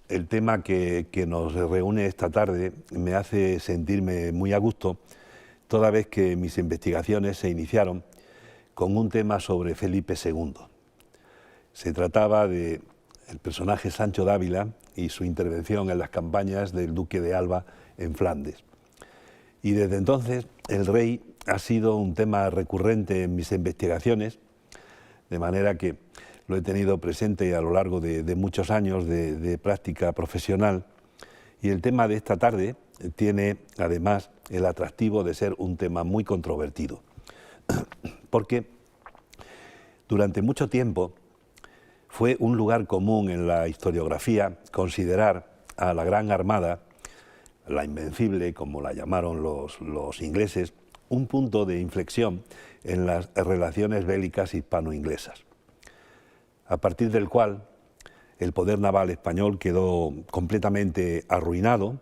el tema que nos reúne esta tarde me hace sentirme muy a gusto, toda vez que mis investigaciones se iniciaron con un tema sobre Felipe II. Se trataba del personaje Sancho Dávila y su intervención en las campañas del duque de Alba en Flandes. Y desde entonces el rey ha sido un tema recurrente en mis investigaciones, de manera que lo he tenido presente a lo largo de muchos años de práctica profesional. Y el tema de esta tarde tiene además el atractivo de ser un tema muy controvertido, porque durante mucho tiempo fue un lugar común en la historiografía considerar a la Gran Armada, la Invencible, como la llamaron los ingleses, un punto de inflexión en las relaciones bélicas hispano-inglesas, a partir del cual el poder naval español quedó completamente arruinado.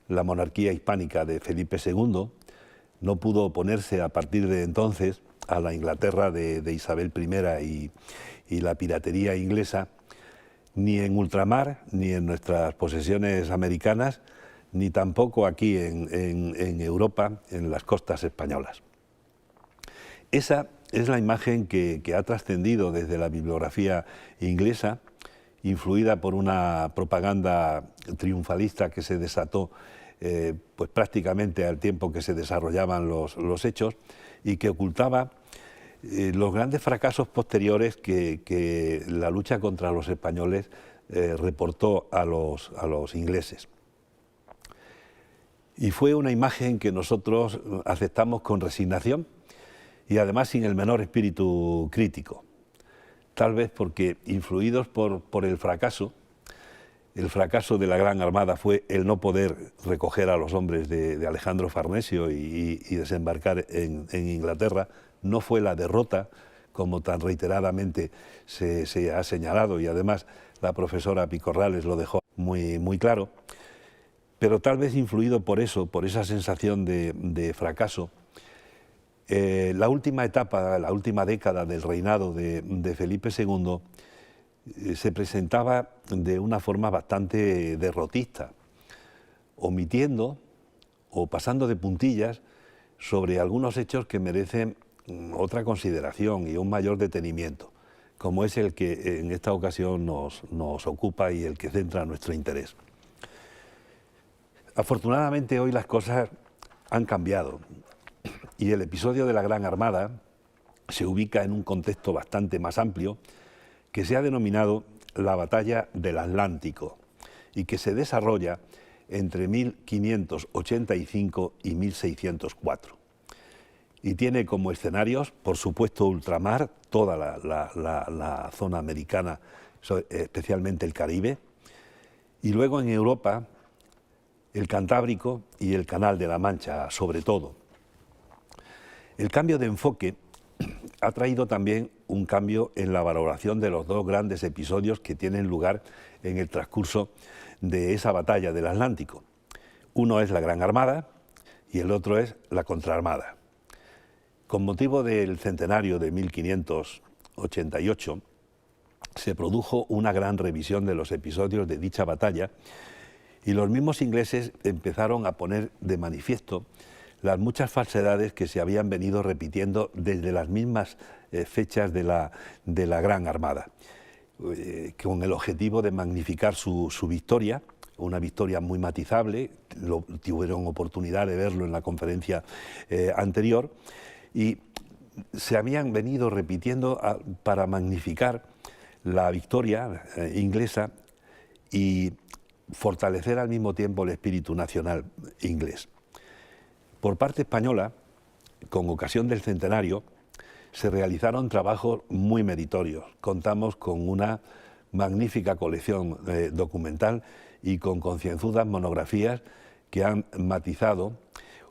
La monarquía hispánica de Felipe II no pudo oponerse a partir de entonces a la Inglaterra de Isabel I y la piratería inglesa, ni en ultramar, ni en nuestras posesiones americanas, ni tampoco aquí en Europa, en las costas españolas. Esa es la imagen que ha trascendido desde la bibliografía inglesa, influida por una propaganda triunfalista que se desató pues prácticamente al tiempo que se desarrollaban los hechos, y que ocultaba los grandes fracasos posteriores que la lucha contra los españoles reportó a los ingleses. Y fue una imagen que nosotros aceptamos con resignación y además sin el menor espíritu crítico, tal vez porque influidos por el fracaso de la Gran Armada fue el no poder recoger a los hombres de Alejandro Farnesio y desembarcar en Inglaterra. No fue la derrota, como tan reiteradamente se ha señalado, y además la profesora Picorrales lo dejó muy claro, pero tal vez influido por eso, por esa sensación de fracaso, la última etapa, la última década del reinado de Felipe II se presentaba de una forma bastante derrotista, omitiendo o pasando de puntillas sobre algunos hechos que merecen otra consideración y un mayor detenimiento, como es el que en esta ocasión nos ocupa y el que centra nuestro interés. Afortunadamente hoy las cosas han cambiado y el episodio de la Gran Armada se ubica en un contexto bastante más amplio que se ha denominado la Batalla del Atlántico y que se desarrolla entre 1585 y 1604. Y tiene como escenarios, por supuesto, ultramar, toda la zona americana, especialmente el Caribe, y luego en Europa, el Cantábrico y el Canal de la Mancha, sobre todo. El cambio de enfoque ha traído también un cambio en la valoración de los dos grandes episodios que tienen lugar en el transcurso de esa batalla del Atlántico. Uno es la Gran Armada y el otro es la Contraarmada. Con motivo del centenario de 1588, se produjo una gran revisión de los episodios de dicha batalla y los mismos ingleses empezaron a poner de manifiesto las muchas falsedades que se habían venido repitiendo desde las mismas fechas de la Gran Armada, con el objetivo de magnificar su victoria, una victoria muy matizable. Tuvieron oportunidad de verlo en la conferencia anterior, y se habían venido repitiendo para magnificar la victoria inglesa y fortalecer al mismo tiempo el espíritu nacional inglés. Por parte española, con ocasión del centenario, se realizaron trabajos muy meritorios. Contamos con una magnífica colección documental y con concienzudas monografías que han matizado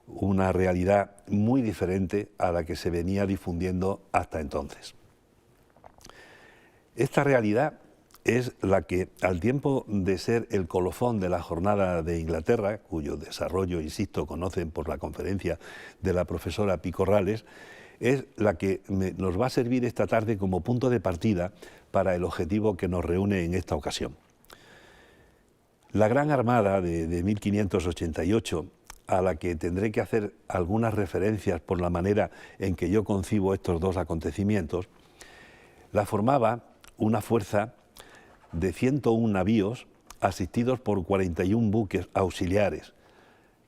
una realidad muy diferente a la que se venía difundiendo hasta entonces. Esta realidad es la que, al tiempo de ser el colofón de la jornada de Inglaterra, cuyo desarrollo, insisto, conocen por la conferencia de la profesora Picorrales, es la que nos va a servir esta tarde como punto de partida para el objetivo que nos reúne en esta ocasión. La Gran Armada de 1588, a la que tendré que hacer algunas referencias por la manera en que yo concibo estos dos acontecimientos, la formaba una fuerza de 101 navíos asistidos por 41 buques auxiliares,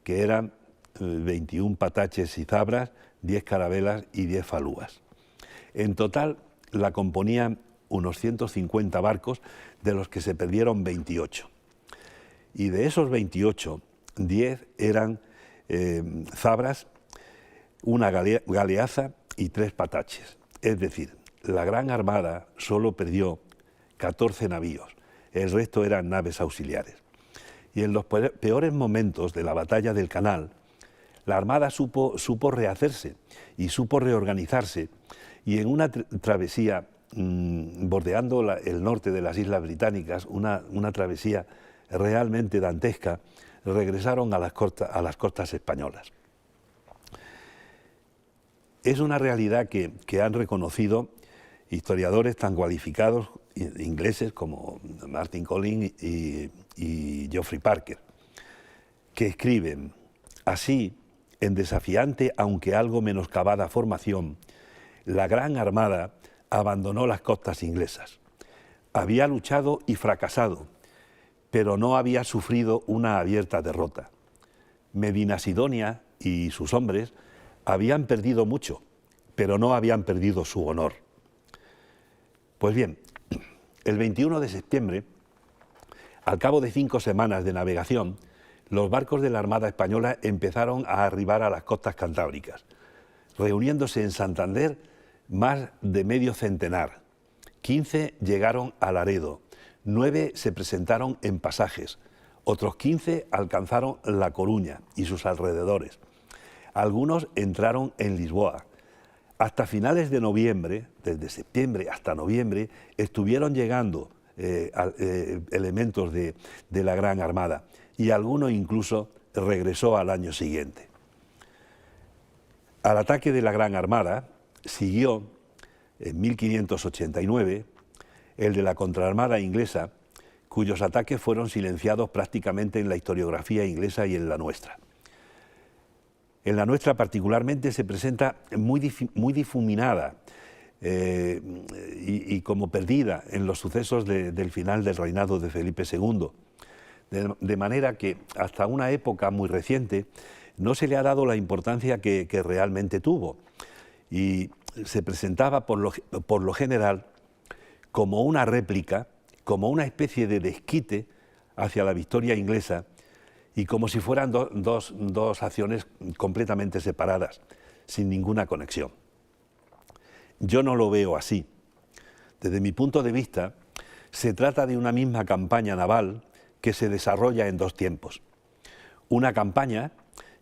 que eran 21 pataches y zabras, 10 carabelas y 10 falúas. En total la componían unos 150 barcos, de los que se perdieron 28. Y de esos 28, 10 eran zabras, una galeaza y 3 pataches. Es decir, la Gran Armada solo perdió 14 navíos, el resto eran naves auxiliares. Y en los peores momentos de la batalla del Canal, la Armada supo rehacerse y supo reorganizarse, y en una travesía bordeando el norte de las Islas Británicas, una travesía realmente dantesca, regresaron a las costas españolas. Es una realidad que han reconocido historiadores tan cualificados ingleses como Martin Collins y Geoffrey Parker, que escriben: así, en desafiante aunque algo menoscabada formación, la Gran Armada abandonó las costas inglesas. Había luchado y fracasado, pero no había sufrido una abierta derrota. Medinasidonia y sus hombres habían perdido mucho, pero no habían perdido su honor. Pues bien, el 21 de septiembre, al cabo de 5 semanas de navegación, los barcos de la Armada Española empezaron a arribar a las costas cantábricas, reuniéndose en Santander más de medio centenar. 15 llegaron a Laredo, 9 se presentaron en Pasajes, otros 15 alcanzaron La Coruña y sus alrededores. Algunos entraron en Lisboa. Hasta finales de noviembre, desde septiembre hasta noviembre, estuvieron llegando elementos de la Gran Armada, y alguno incluso regresó al año siguiente. Al ataque de la Gran Armada siguió, en 1589, el de la contraarmada inglesa, cuyos ataques fueron silenciados prácticamente en la historiografía inglesa y en la nuestra. En la nuestra particularmente se presenta muy difuminada y como perdida en los sucesos del final del reinado de Felipe II, de manera que hasta una época muy reciente no se le ha dado la importancia que realmente tuvo, y se presentaba por lo general como una réplica, como una especie de desquite hacia la victoria inglesa, y como si fueran dos acciones completamente separadas, sin ninguna conexión. Yo no lo veo así. Desde mi punto de vista, se trata de una misma campaña naval que se desarrolla en 2 tiempos. Una campaña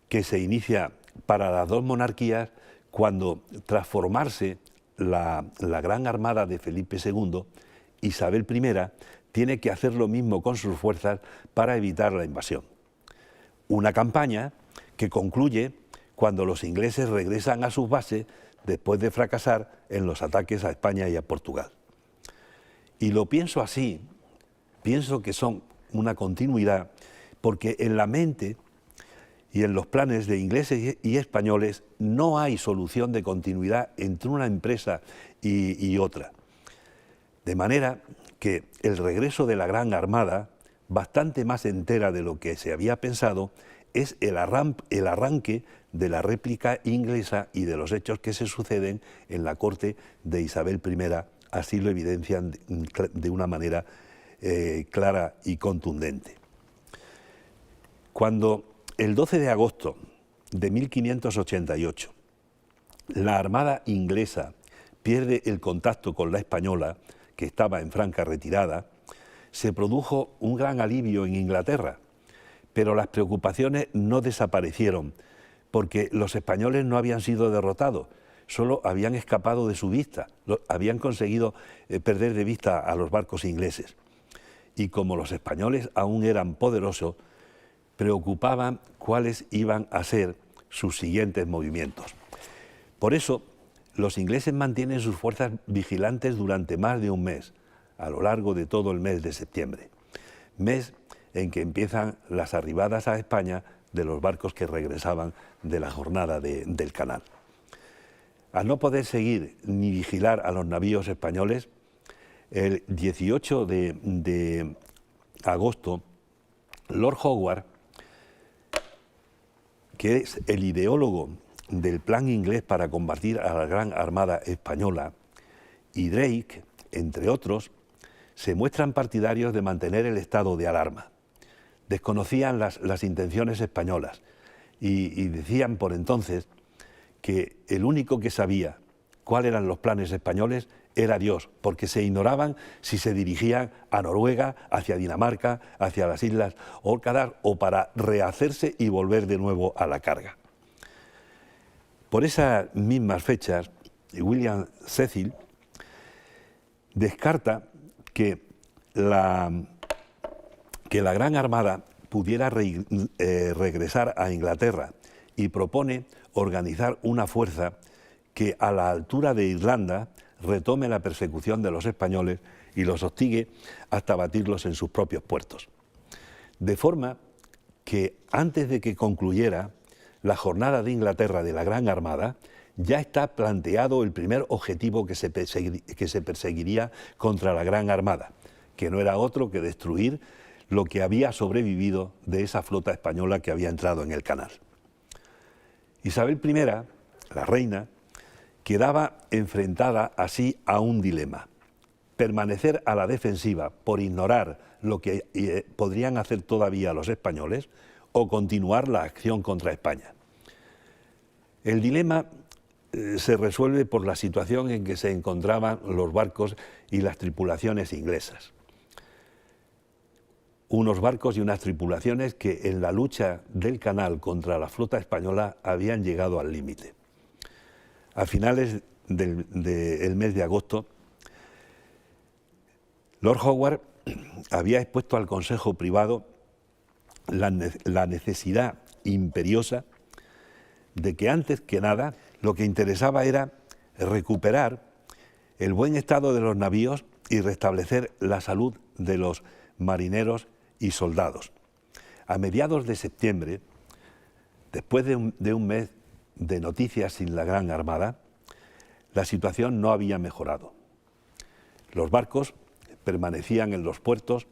que se inicia para las 2 monarquías cuando, tras formarse la Gran Armada de Felipe II, Isabel I tiene que hacer lo mismo con sus fuerzas para evitar la invasión. Una campaña que concluye cuando los ingleses regresan a sus bases después de fracasar en los ataques a España y a Portugal. Y lo pienso así, pienso que son una continuidad, porque en la mente y en los planes de ingleses y españoles no hay solución de continuidad entre una empresa y otra. De manera que el regreso de la Gran Armada, bastante más entera de lo que se había pensado, es el arranque de la réplica inglesa y de los hechos que se suceden en la corte de Isabel I, así lo evidencian de una manera clara y contundente. Cuando el 12 de agosto de 1588 la Armada inglesa pierde el contacto con la española, que estaba en franca retirada, se produjo un gran alivio en Inglaterra, pero las preocupaciones no desaparecieron, porque los españoles no habían sido derrotados, solo habían escapado de su vista, habían conseguido perder de vista a los barcos ingleses. Y como los españoles aún eran poderosos, preocupaban cuáles iban a ser sus siguientes movimientos. Por eso, los ingleses mantienen sus fuerzas vigilantes durante más de un mes, a lo largo de todo el mes de septiembre. Mes en que empiezan las arribadas a España de los barcos que regresaban de la jornada del canal. Al no poder seguir ni vigilar a los navíos españoles, el 18 de agosto, Lord Howard, que es el ideólogo del plan inglés para combatir a la gran armada española, y Drake, entre otros, se muestran partidarios de mantener el estado de alarma. Desconocían las intenciones españolas y decían por entonces que el único que sabía cuáles eran los planes españoles era Dios, porque se ignoraban si se dirigían a Noruega, hacia Dinamarca, hacia las Islas Orcadas o para rehacerse y volver de nuevo a la carga. Por esas mismas fechas, William Cecil descarta que la Gran Armada pudiera regresar a Inglaterra y propone organizar una fuerza que a la altura de Irlanda retome la persecución de los españoles y los hostigue hasta batirlos en sus propios puertos. De forma que antes de que concluyera la jornada de Inglaterra de la Gran Armada, ya está planteado el primer objetivo que se perseguiría contra la Gran Armada, que no era otro que destruir lo que había sobrevivido de esa flota española que había entrado en el canal. Isabel I, la reina, quedaba enfrentada así a un dilema: permanecer a la defensiva por ignorar lo que podrían hacer todavía los españoles o continuar la acción contra España. El dilema se resuelve por la situación en que se encontraban los barcos y las tripulaciones inglesas. Unos barcos y unas tripulaciones que en la lucha del canal contra la flota española habían llegado al límite. A finales del mes de agosto, Lord Howard había expuesto al Consejo Privado la necesidad imperiosa de que antes que nada lo que interesaba era recuperar el buen estado de los navíos y restablecer la salud de los marineros y soldados. A mediados de septiembre, después de un mes de noticias sin la Gran Armada, la situación no había mejorado. Los barcos permanecían en los puertos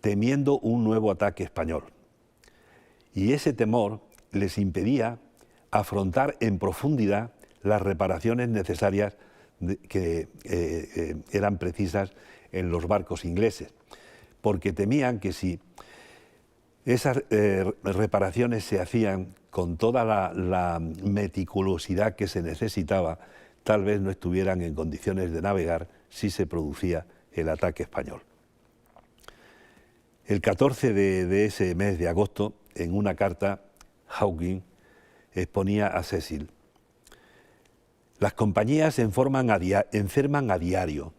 temiendo un nuevo ataque español, y ese temor les impedía afrontar en profundidad las reparaciones necesarias que eran precisas en los barcos ingleses, porque temían que si esas reparaciones se hacían con toda la meticulosidad que se necesitaba, tal vez no estuvieran en condiciones de navegar si se producía el ataque español. El 14 de ese mes de agosto, en una carta, Hawking exponía a Cecil: las compañías enferman a diario.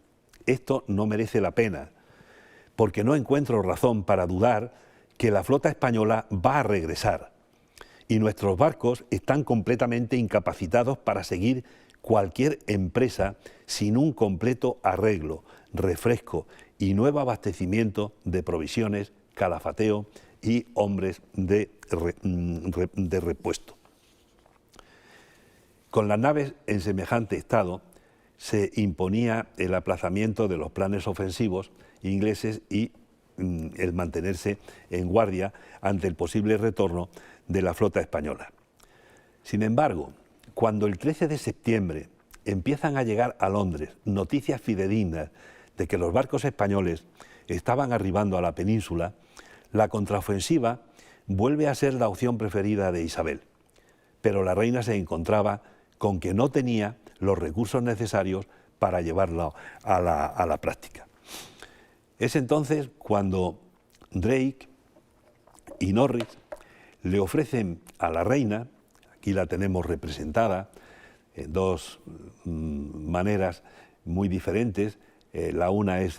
Esto no merece la pena, porque no encuentro razón para dudar que la flota española va a regresar, y nuestros barcos están completamente incapacitados para seguir cualquier empresa sin un completo arreglo, refresco y nuevo abastecimiento de provisiones, calafateo y hombres de repuesto. Con las naves en semejante estado se imponía el aplazamiento de los planes ofensivos ingleses y el mantenerse en guardia ante el posible retorno de la flota española. Sin embargo, cuando el 13 de septiembre empiezan a llegar a Londres noticias fidedignas de que los barcos españoles estaban arribando a la península, la contraofensiva vuelve a ser la opción preferida de Isabel, pero la reina se encontraba con que no tenía los recursos necesarios para llevarlo a la práctica. Es entonces cuando Drake y Norris le ofrecen a la reina, aquí la tenemos representada en dos maneras muy diferentes. La una es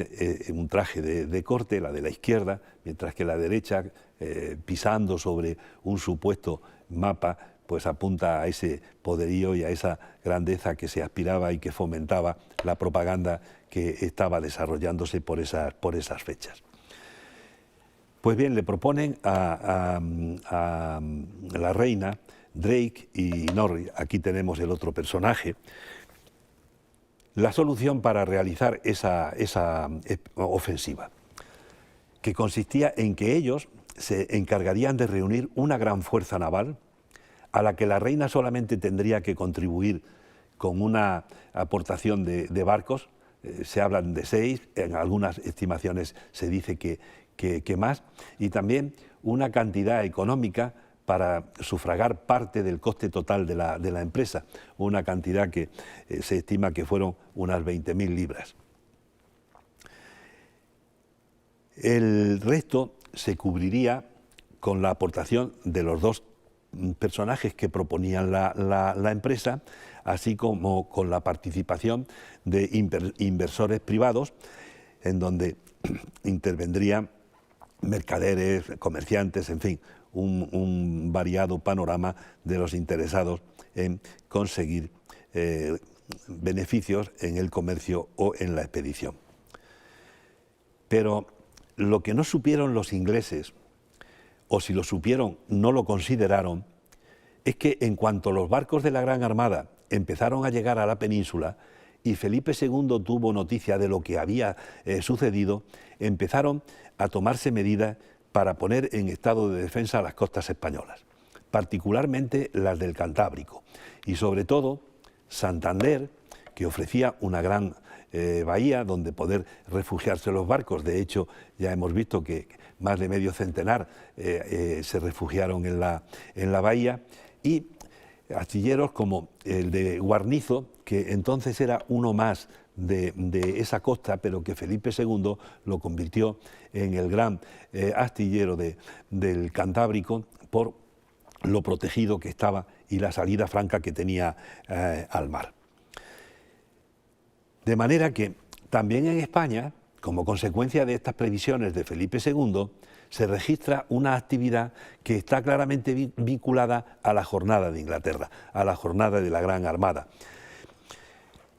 un traje de corte, la de la izquierda, mientras que la derecha, pisando sobre un supuesto mapa, pues apunta a ese poderío y a esa grandeza que se aspiraba y que fomentaba la propaganda que estaba desarrollándose por esas fechas. Pues bien, le proponen a la reina, Drake y Norris, aquí tenemos el otro personaje, la solución para realizar esa ofensiva, que consistía en que ellos se encargarían de reunir una gran fuerza naval a la que la reina solamente tendría que contribuir con una aportación de barcos, se hablan de 6, en algunas estimaciones se dice que más, y también una cantidad económica para sufragar parte del coste total de la empresa, una cantidad que se estima que fueron unas 20.000 libras. El resto se cubriría con la aportación de los dos personajes que proponían la empresa, así como con la participación de inversores privados, en donde intervendrían mercaderes, comerciantes, en fin, un variado panorama de los interesados en conseguir beneficios en el comercio o en la expedición. Pero lo que no supieron los ingleses, o si lo supieron no lo consideraron, es que en cuanto los barcos de la Gran Armada empezaron a llegar a la península y Felipe II tuvo noticia de lo que había sucedido, empezaron a tomarse medidas para poner en estado de defensa las costas españolas, particularmente las del Cantábrico, y sobre todo Santander, que ofrecía una gran bahía donde poder refugiarse los barcos. De hecho, ya hemos visto que más de medio centenar se refugiaron en la bahía, y astilleros como el de Guarnizo, que entonces era uno más de esa costa, pero que Felipe II lo convirtió en el gran astillero del Cantábrico por lo protegido que estaba y la salida franca que tenía al mar. De manera que también en España, como consecuencia de estas previsiones de Felipe II, se registra una actividad que está claramente vinculada a la jornada de Inglaterra, a la jornada de la Gran Armada,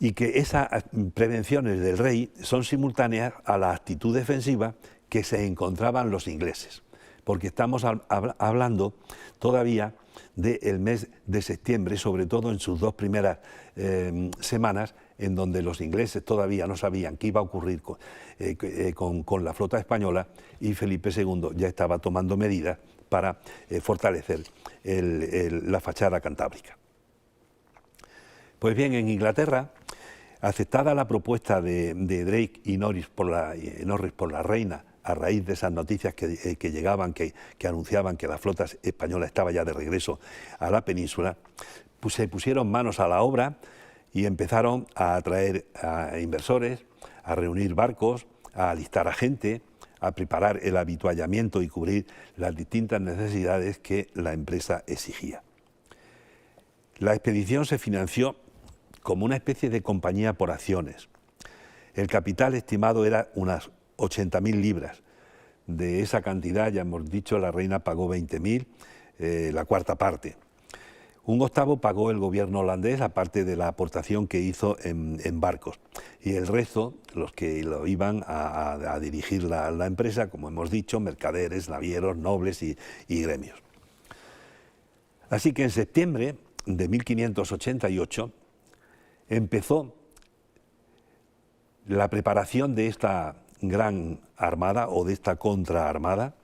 y que esas prevenciones del rey son simultáneas a la actitud defensiva que se encontraban los ingleses, porque estamos hablando todavía del mes de septiembre, sobre todo en sus 2 primeras semanas, en donde los ingleses todavía no sabían qué iba a ocurrir con la flota española, y Felipe II ya estaba tomando medidas para fortalecer la fachada cantábrica. Pues bien, en Inglaterra, aceptada la propuesta de Drake y Norris por la reina, a raíz de esas noticias que llegaban, que anunciaban que la flota española estaba ya de regreso a la península, pues se pusieron manos a la obra y empezaron a atraer a inversores, a reunir barcos, a alistar a gente, a preparar el habituallamiento y cubrir las distintas necesidades que la empresa exigía. La expedición se financió como una especie de compañía por acciones. El capital estimado era unas 80.000 libras. De esa cantidad, ya hemos dicho, la reina pagó 20.000, la cuarta parte. Un octavo pagó el gobierno holandés, aparte de la aportación que hizo en barcos. Y el resto, los que lo iban a dirigir la empresa, como hemos dicho, mercaderes, navieros, nobles y gremios. Así que en septiembre de 1588 empezó la preparación de esta gran armada o de esta contraarmada,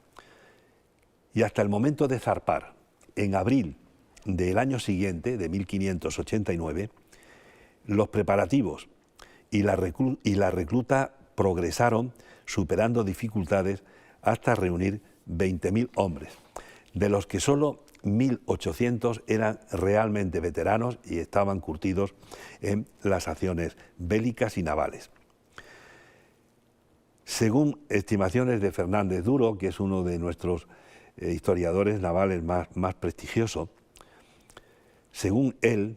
y hasta el momento de zarpar, en abril del año siguiente, de 1589, los preparativos y la recluta progresaron, superando dificultades hasta reunir 20.000 hombres, de los que solo 1.800 eran realmente veteranos y estaban curtidos en las acciones bélicas y navales. Según estimaciones de Fernández Duro, que es uno de nuestros historiadores navales más prestigiosos, según él,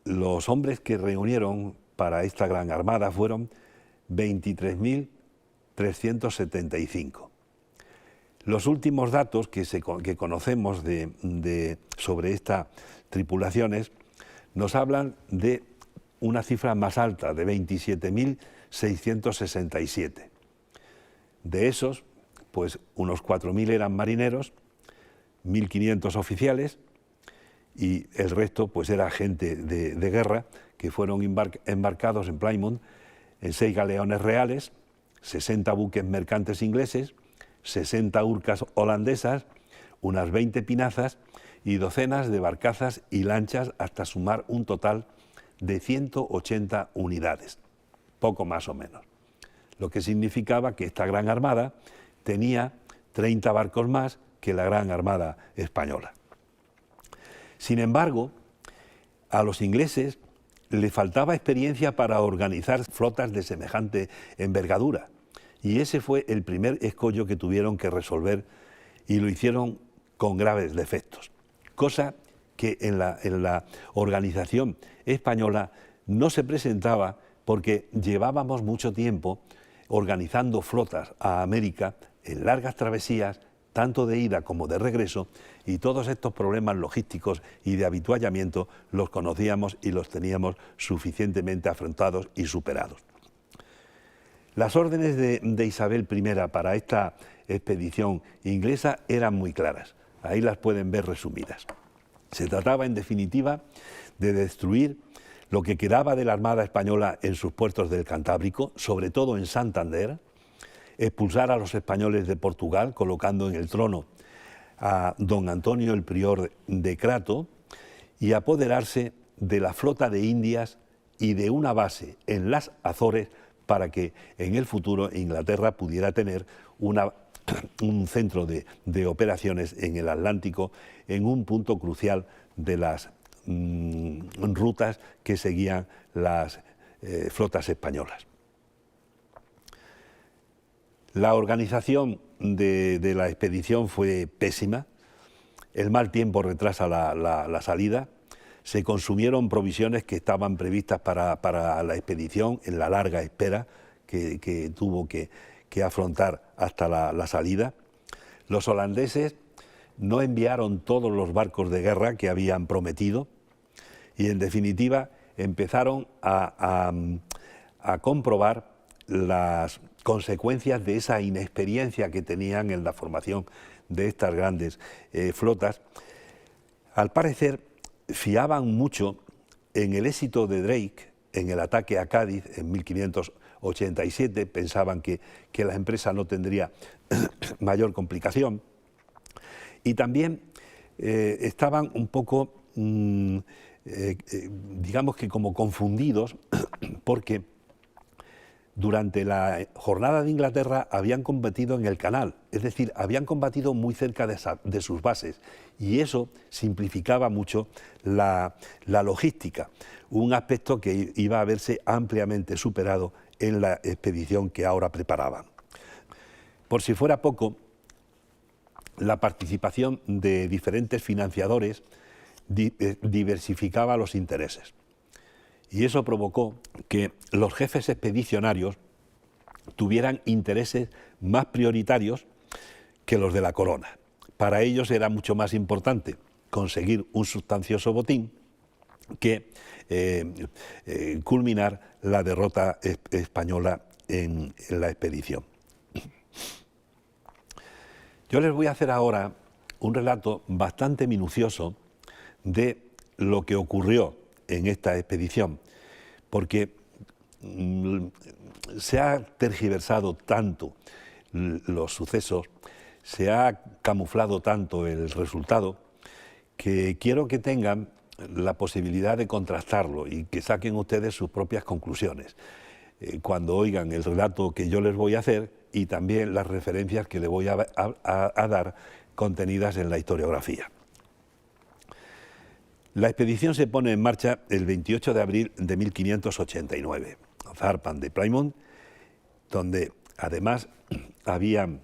los hombres que reunieron para esta gran armada fueron 23.375. Los últimos datos que conocemos sobre estas tripulaciones nos hablan de una cifra más alta, de 27.667. De esos, pues unos 4.000 eran marineros, 1.500 oficiales y el resto pues era gente de guerra que fueron embarcados en Plymouth en 6 galeones reales, 60 buques mercantes ingleses, 60 urcas holandesas, unas 20 pinazas y docenas de barcazas y lanchas hasta sumar un total de 180 unidades, poco más o menos. Lo que significaba que esta gran armada tenía 30 barcos más que la gran armada española. Sin embargo, a los ingleses le faltaba experiencia para organizar flotas de semejante envergadura y ese fue el primer escollo que tuvieron que resolver y lo hicieron con graves defectos, cosa que en la organización española no se presentaba porque llevábamos mucho tiempo organizando flotas a América en largas travesías, tanto de ida como de regreso, y todos estos problemas logísticos y de habituallamiento los conocíamos y los teníamos suficientemente afrontados y superados. Las órdenes de Isabel I para esta expedición inglesa eran muy claras, ahí las pueden ver resumidas. Se trataba, en definitiva, de destruir lo que quedaba de la Armada Española en sus puertos del Cantábrico, sobre todo en Santander, expulsar a los españoles de Portugal, colocando en el trono a don Antonio, el prior de Crato, y apoderarse de la flota de Indias y de una base en las Azores para que en el futuro Inglaterra pudiera tener un centro de operaciones en el Atlántico, en un punto crucial de las rutas que seguían las flotas españolas. La organización de la expedición fue pésima, el mal tiempo retrasa la salida, se consumieron provisiones que estaban previstas para la expedición en la larga espera que tuvo que afrontar hasta la salida. Los holandeses no enviaron todos los barcos de guerra que habían prometido y en definitiva empezaron a comprobar las consecuencias de esa inexperiencia que tenían en la formación de estas grandes flotas. Al parecer fiaban mucho en el éxito de Drake en el ataque a Cádiz en 1587, pensaban que la empresa no tendría mayor complicación y también estaban un poco, digamos que como confundidos porque durante la jornada de Inglaterra habían combatido en el canal, es decir, habían combatido muy cerca de sus bases y eso simplificaba mucho la logística, un aspecto que iba a verse ampliamente superado en la expedición que ahora preparaban. Por si fuera poco, la participación de diferentes financiadores diversificaba los intereses. Y eso provocó que los jefes expedicionarios tuvieran intereses más prioritarios que los de la corona. Para ellos era mucho más importante conseguir un sustancioso botín que culminar la derrota española en la expedición. Yo les voy a hacer ahora un relato bastante minucioso de lo que ocurrió en esta expedición, porque se ha tergiversado tanto los sucesos, se ha camuflado tanto el resultado, que quiero que tengan la posibilidad de contrastarlo y que saquen ustedes sus propias conclusiones cuando oigan el relato que yo les voy a hacer y también las referencias que le voy a dar contenidas en la historiografía. La expedición se pone en marcha el 28 de abril de 1589. Zarpan de Plymouth, donde además habían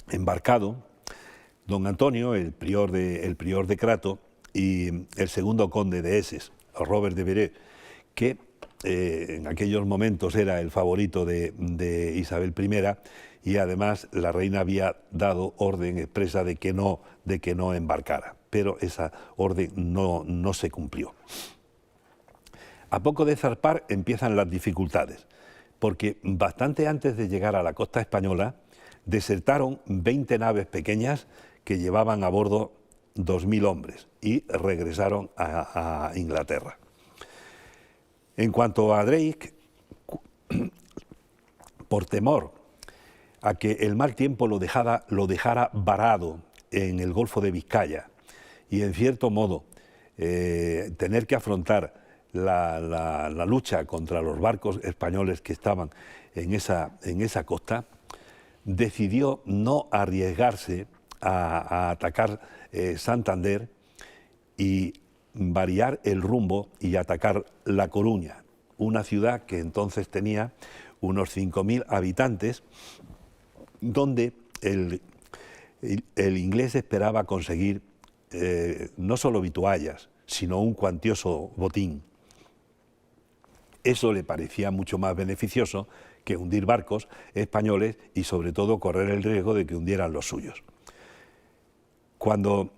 embarcado don Antonio, el prior de Crato, y el segundo conde de Essex, Robert de Bere, que en aquellos momentos era el favorito de Isabel I, y además la reina había dado orden expresa de que no embarcara, pero esa orden no se cumplió. A poco de zarpar empiezan las dificultades, porque bastante antes de llegar a la costa española, desertaron 20 naves pequeñas que llevaban a bordo 2.000 hombres y regresaron a Inglaterra. En cuanto a Drake, por temor a que el mal tiempo lo dejara varado en el Golfo de Vizcaya y, en cierto modo, tener que afrontar la lucha contra los barcos españoles que estaban en esa costa, decidió no arriesgarse a atacar Santander y variar el rumbo y atacar La Coruña, una ciudad que entonces tenía unos 5.000 habitantes, donde el inglés esperaba conseguir no solo vituallas, sino un cuantioso botín. Eso le parecía mucho más beneficioso que hundir barcos españoles y, sobre todo, correr el riesgo de que hundieran los suyos. Cuando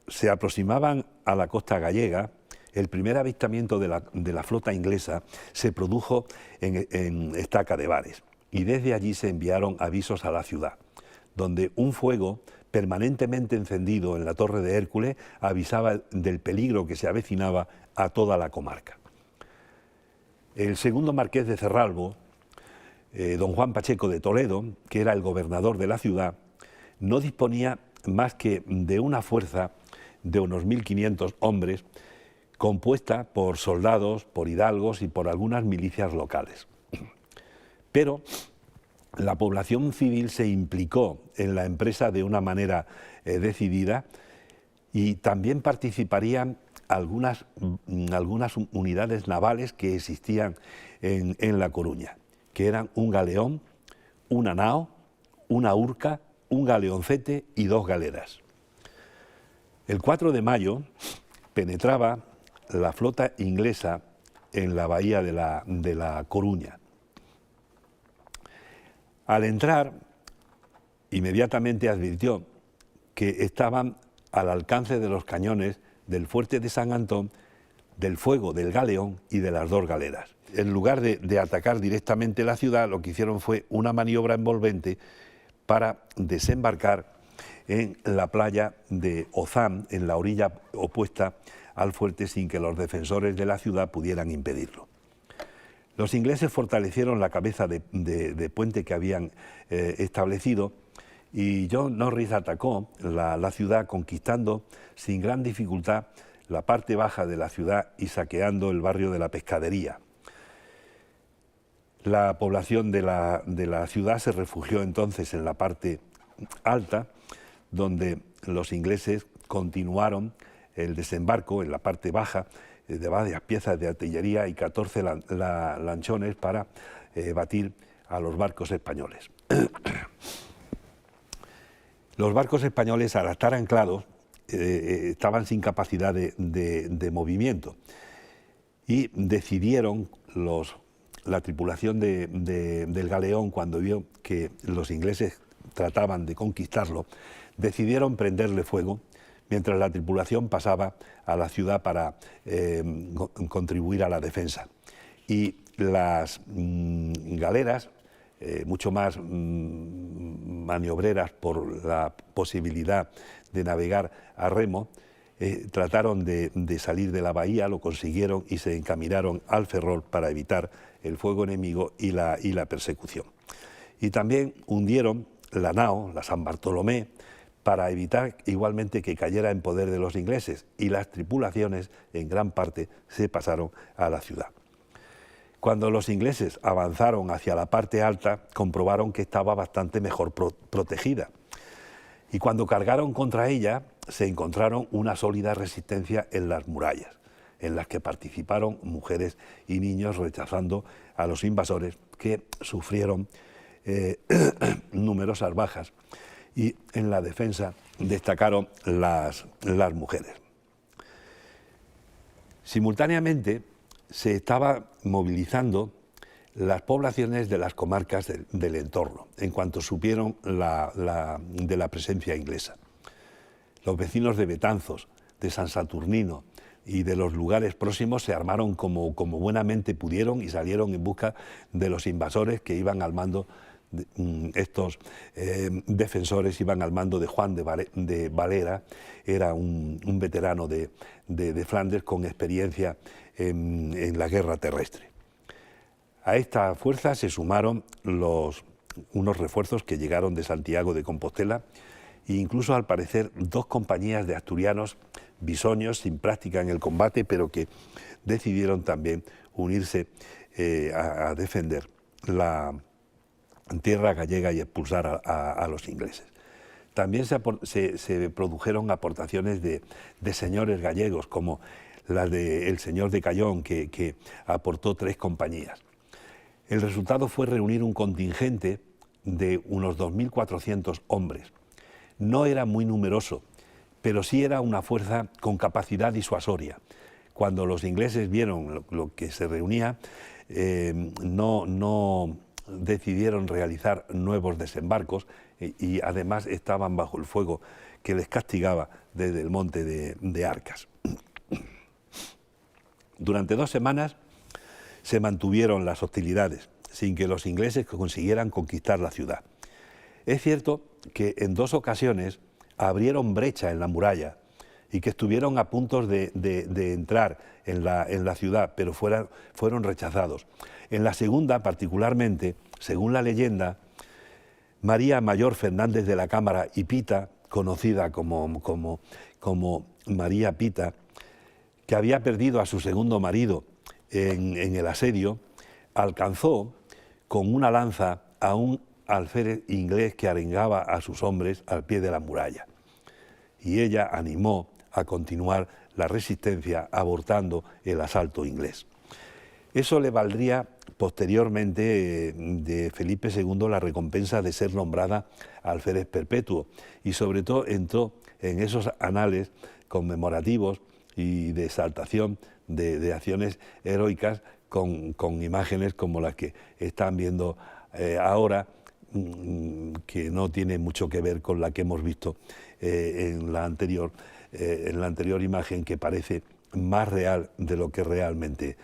se aproximaban a la costa gallega, el primer avistamiento de la flota inglesa se produjo en Estaca de Bares, y desde allí se enviaron avisos a la ciudad, donde un fuego permanentemente encendido en la Torre de Hércules avisaba del peligro que se avecinaba a toda la comarca. El segundo marqués de Cerralbo, don Juan Pacheco de Toledo, que era el gobernador de la ciudad, no disponía más que de una fuerza de unos 1.500 hombres, compuesta por soldados, por hidalgos y por algunas milicias locales. Pero la población civil se implicó en la empresa de una manera decidida, y también participarían algunas unidades navales que existían en La Coruña, que eran un galeón, una nao, una urca, un galeoncete y 2 galeras. El 4 de mayo penetraba la flota inglesa en la bahía de la Coruña. Al entrar, inmediatamente advirtió que estaban al alcance de los cañones del fuerte de San Antón, del fuego del galeón y de las 2 galeras. En lugar de atacar directamente la ciudad, lo que hicieron fue una maniobra envolvente para desembarcar en la playa de Ozán, en la orilla opuesta al fuerte, sin que los defensores de la ciudad pudieran impedirlo. Los ingleses fortalecieron la cabeza de puente que habían establecido, y John Norris atacó la ciudad, conquistando sin gran dificultad la parte baja de la ciudad y saqueando el barrio de la Pescadería. La población de la ciudad se refugió entonces en la parte alta, donde los ingleses continuaron el desembarco en la parte baja de varias piezas de artillería y 14 lanchones para batir a los barcos españoles. Los barcos españoles, al estar anclados, estaban sin capacidad de movimiento, y decidieron la tripulación del galeón, cuando vio que los ingleses trataban de conquistarlo, decidieron prenderle fuego mientras la tripulación pasaba a la ciudad para contribuir a la defensa. Y las galeras, mucho más maniobreras por la posibilidad de navegar a remo, trataron de salir de la bahía, lo consiguieron y se encaminaron al Ferrol para evitar el fuego enemigo y la persecución. Y también hundieron la nao, la San Bartolomé, para evitar igualmente que cayera en poder de los ingleses, y las tripulaciones en gran parte se pasaron a la ciudad. Cuando los ingleses avanzaron hacia la parte alta, comprobaron que estaba bastante mejor protegida, y cuando cargaron contra ella se encontraron una sólida resistencia en las murallas, en las que participaron mujeres y niños, rechazando a los invasores, que sufrieron numerosas bajas, y en la defensa destacaron las mujeres. Simultáneamente se estaba movilizando las poblaciones de las comarcas del entorno, en cuanto supieron de la presencia inglesa. Los vecinos de Betanzos, de San Saturnino y de los lugares próximos se armaron como buenamente pudieron y salieron en busca de los invasores que iban al mando Estos defensores iban al mando de Juan de Valera, era un veterano de Flandes con experiencia en la guerra terrestre. A esta fuerza se sumaron unos refuerzos que llegaron de Santiago de Compostela e incluso, al parecer, 2 compañías de asturianos bisoños sin práctica en el combate, pero que decidieron también unirse a defender la tierra gallega y expulsar a los ingleses. También se produjeron aportaciones de señores gallegos, como la del señor de Cayón, que aportó 3 compañías. El resultado fue reunir un contingente de unos 2.400 hombres. No era muy numeroso, pero sí era una fuerza con capacidad disuasoria. Cuando los ingleses vieron lo que se reunía, no decidieron realizar nuevos desembarcos y además estaban bajo el fuego que les castigaba desde el monte de Arcas. Durante 2 semanas se mantuvieron las hostilidades sin que los ingleses consiguieran conquistar la ciudad. Es cierto que en 2 ocasiones abrieron brecha en la muralla y que estuvieron a punto de entrar en la ciudad, pero fueron rechazados. En la segunda, particularmente, según la leyenda, María Mayor Fernández de la Cámara y Pita, conocida como María Pita, que había perdido a su segundo marido en el asedio, alcanzó con una lanza a un alférez inglés que arengaba a sus hombres al pie de la muralla. Y ella animó a continuar la resistencia, abortando el asalto inglés. Eso le valdría posteriormente de Felipe II la recompensa de ser nombrada alférez perpetuo, y sobre todo entró en esos anales conmemorativos y de exaltación de acciones heroicas con imágenes como las que están viendo ahora, que no tiene mucho que ver con la que hemos visto en la anterior imagen, que parece más real de lo que realmente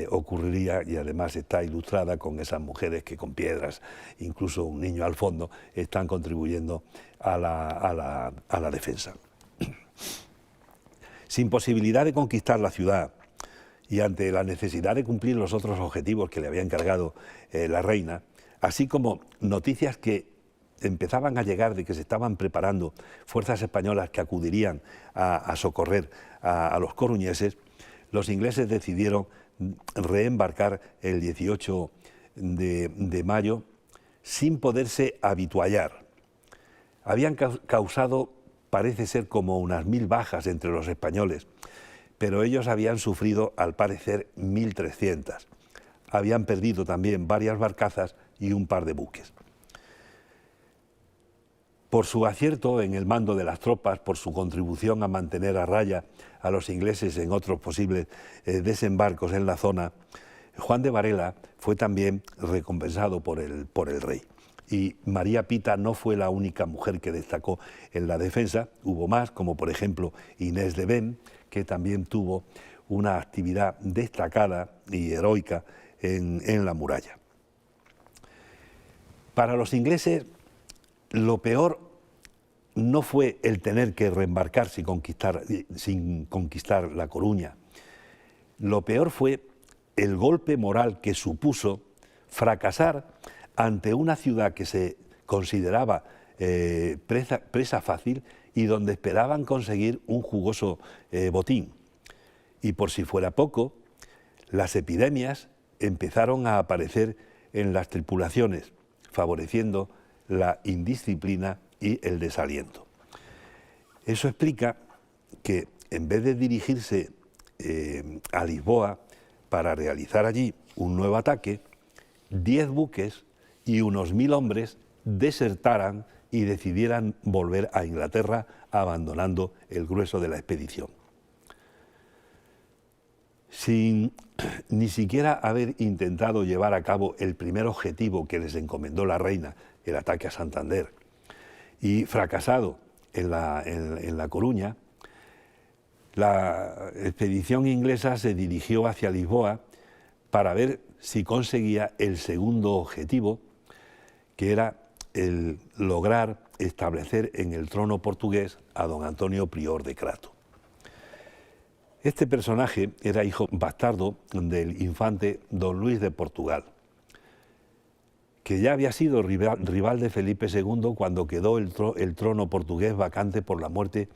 ocurriría, y además está ilustrada con esas mujeres que con piedras, incluso un niño al fondo, están contribuyendo a la defensa. Sin posibilidad de conquistar la ciudad y ante la necesidad de cumplir los otros objetivos que le había encargado la reina, así como noticias que empezaban a llegar de que se estaban preparando fuerzas españolas que acudirían a socorrer a los coruñeses, los ingleses decidieron reembarcar el 18 de mayo sin poderse habituallar. Habían causado, parece ser, como unas 1000 bajas entre los españoles, pero ellos habían sufrido, al parecer, 1300. Habían perdido también varias barcazas y un par de buques. Por su acierto en el mando de las tropas, por su contribución a mantener a raya a los ingleses en otros posibles desembarcos en la zona, Juan de Varela fue también recompensado por el rey. Y María Pita no fue la única mujer que destacó en la defensa, hubo más, como por ejemplo Inés de Ben, que también tuvo una actividad destacada y heroica en la muralla. Para los ingleses, lo peor no fue el tener que reembarcar sin conquistar La Coruña. Lo peor fue el golpe moral que supuso fracasar ante una ciudad que se consideraba presa fácil y donde esperaban conseguir un jugoso botín. Y por si fuera poco, las epidemias empezaron a aparecer en las tripulaciones, favoreciendo la indisciplina y el desaliento. Eso explica que, en vez de dirigirse a Lisboa para realizar allí un nuevo ataque, 10 buques y unos 1000 hombres desertaran y decidieran volver a Inglaterra, abandonando el grueso de la expedición. Sin ni siquiera haber intentado llevar a cabo el primer objetivo que les encomendó la reina, el ataque a Santander, y fracasado en La Coruña, la expedición inglesa se dirigió hacia Lisboa para ver si conseguía el segundo objetivo, que era el lograr establecer en el trono portugués a don Antonio Prior de Crato. Este personaje era hijo bastardo del infante don Luis de Portugal, que ya había sido rival de Felipe II cuando quedó el trono portugués vacante por la muerte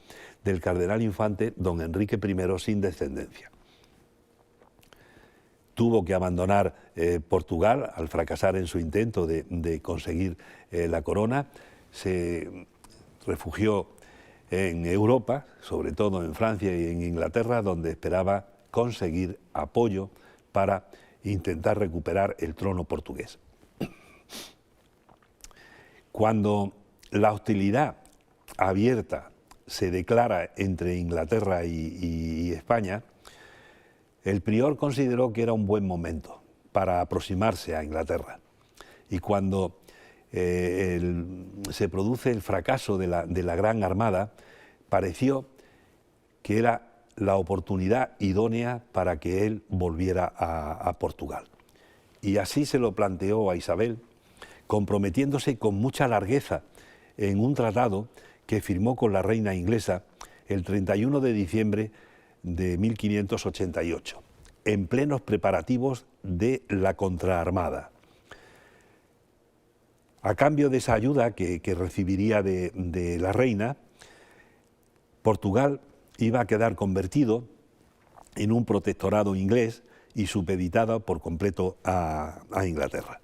del cardenal infante don Enrique I sin descendencia. Tuvo que abandonar Portugal al fracasar en su intento de conseguir la corona. Se refugió en Europa, sobre todo en Francia y en Inglaterra, donde esperaba conseguir apoyo para intentar recuperar el trono portugués. Cuando la hostilidad abierta se declara entre Inglaterra y España, el prior consideró que era un buen momento para aproximarse a Inglaterra. Y cuando se produce el fracaso de la Gran Armada, pareció que era la oportunidad idónea para que él volviera a Portugal. Y así se lo planteó a Isabel, comprometiéndose con mucha largueza en un tratado que firmó con la reina inglesa el 31 de diciembre de 1588, en plenos preparativos de la contraarmada. A cambio de esa ayuda que recibiría de la reina, Portugal iba a quedar convertido en un protectorado inglés y supeditada por completo a Inglaterra.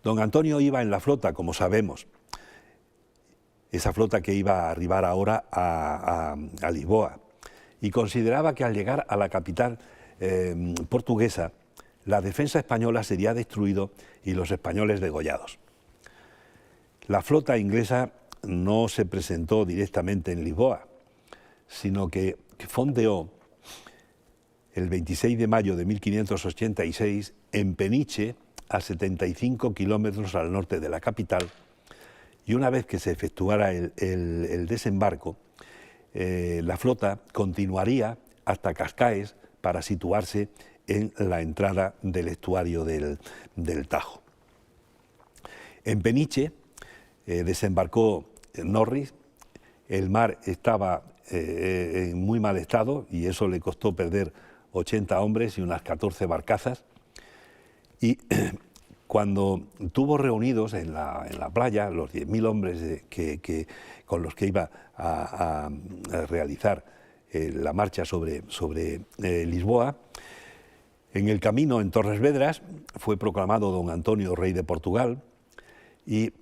Don Antonio iba en la flota, como sabemos, esa flota que iba a arribar ahora a Lisboa, y consideraba que al llegar a la capital portuguesa, la defensa española sería destruida y los españoles degollados. La flota inglesa no se presentó directamente en Lisboa, sino que fondeó el 26 de mayo de 1586 en Peniche, a 75 kilómetros al norte de la capital, y una vez que se efectuara el desembarco, la flota continuaría hasta Cascaes para situarse en la entrada del estuario del Tajo. En Peniche desembarcó Norris. El mar estaba en muy mal estado y eso le costó perder 80 hombres y unas 14 barcazas. Y cuando tuvo reunidos en la playa los 10.000 hombres con los que iba a realizar la marcha sobre Lisboa, en el camino en Torres Vedras fue proclamado don Antonio rey de Portugal, y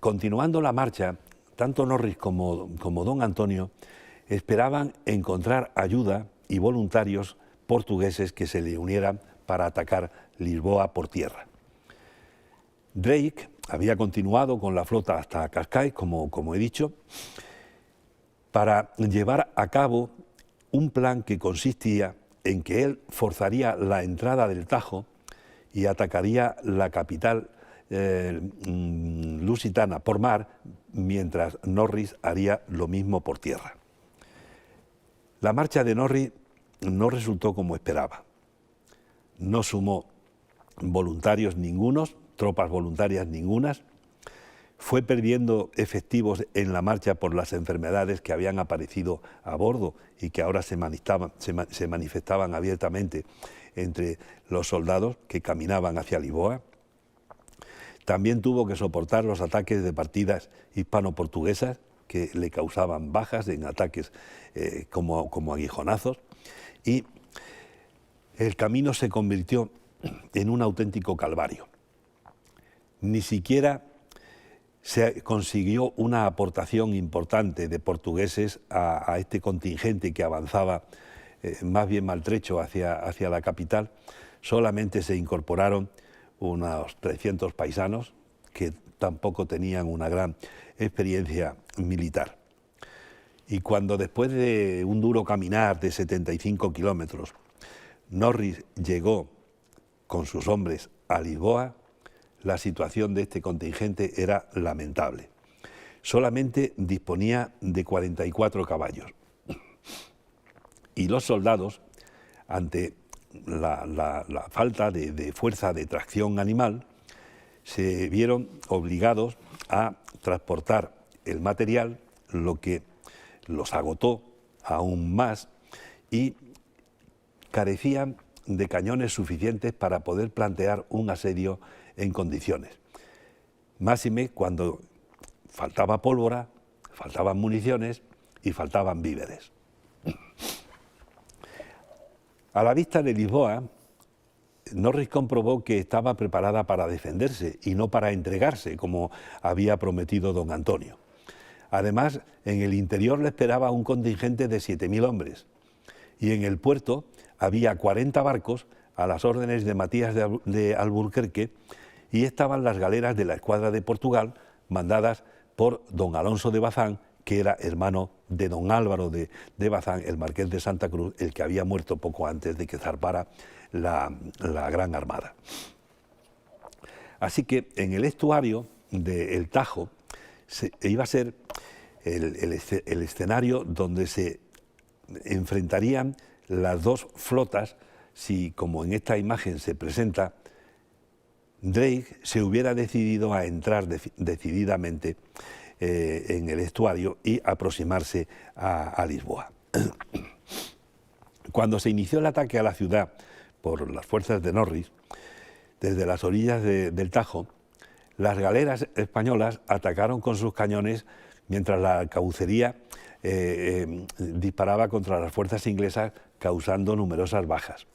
continuando la marcha, tanto Norris como don Antonio esperaban encontrar ayuda y voluntarios portugueses que se le unieran para atacar Lisboa por tierra. Drake había continuado con la flota hasta Cascais, como he dicho, para llevar a cabo un plan que consistía en que él forzaría la entrada del Tajo y atacaría la capital lusitana por mar, mientras Norris haría lo mismo por tierra. La marcha de Norris no resultó como esperaba. No sumó voluntarios ningunos, tropas voluntarias ningunas. Fue perdiendo efectivos en la marcha por las enfermedades que habían aparecido a bordo y que ahora se manifestaban abiertamente entre los soldados que caminaban hacia Lisboa. También tuvo que soportar los ataques de partidas hispano-portuguesas que le causaban bajas en ataques como aguijonazos, y el camino se convirtió en un auténtico calvario. Ni siquiera se consiguió una aportación importante de portugueses a este contingente que avanzaba más bien maltrecho hacia la capital. Solamente se incorporaron unos 300 paisanos que tampoco tenían una gran experiencia militar. Y cuando después de un duro caminar de 75 kilómetros, Norris llegó con sus hombres a Lisboa, la situación de este contingente era lamentable. Solamente disponía de 44 caballos. Y los soldados, ante la falta de fuerza de tracción animal, se vieron obligados a transportar el material, lo que los agotó aún más, y carecían de cañones suficientes para poder plantear un asedio en condiciones. Máxime cuando faltaba pólvora, faltaban municiones y faltaban víveres. A la vista de Lisboa, Norris comprobó que estaba preparada para defenderse y no para entregarse, como había prometido don Antonio. Además, en el interior le esperaba un contingente de 7.000 hombres y en el puerto había 40 barcos a las órdenes de Matías de Alburquerque, y estaban las galeras de la escuadra de Portugal, mandadas por don Alonso de Bazán, que era hermano de don Álvaro de Bazán, el marqués de Santa Cruz, el que había muerto poco antes de que zarpara la Gran Armada. Así que en el estuario del Tajo iba a ser el escenario donde se enfrentarían las dos flotas si, como en esta imagen se presenta, Drake se hubiera decidido a entrar decididamente en el estuario y aproximarse a Lisboa. Cuando se inició el ataque a la ciudad por las fuerzas de Norris, desde las orillas del Tajo, las galeras españolas atacaron con sus cañones mientras la arcabucería disparaba contra las fuerzas inglesas, causando numerosas bajas.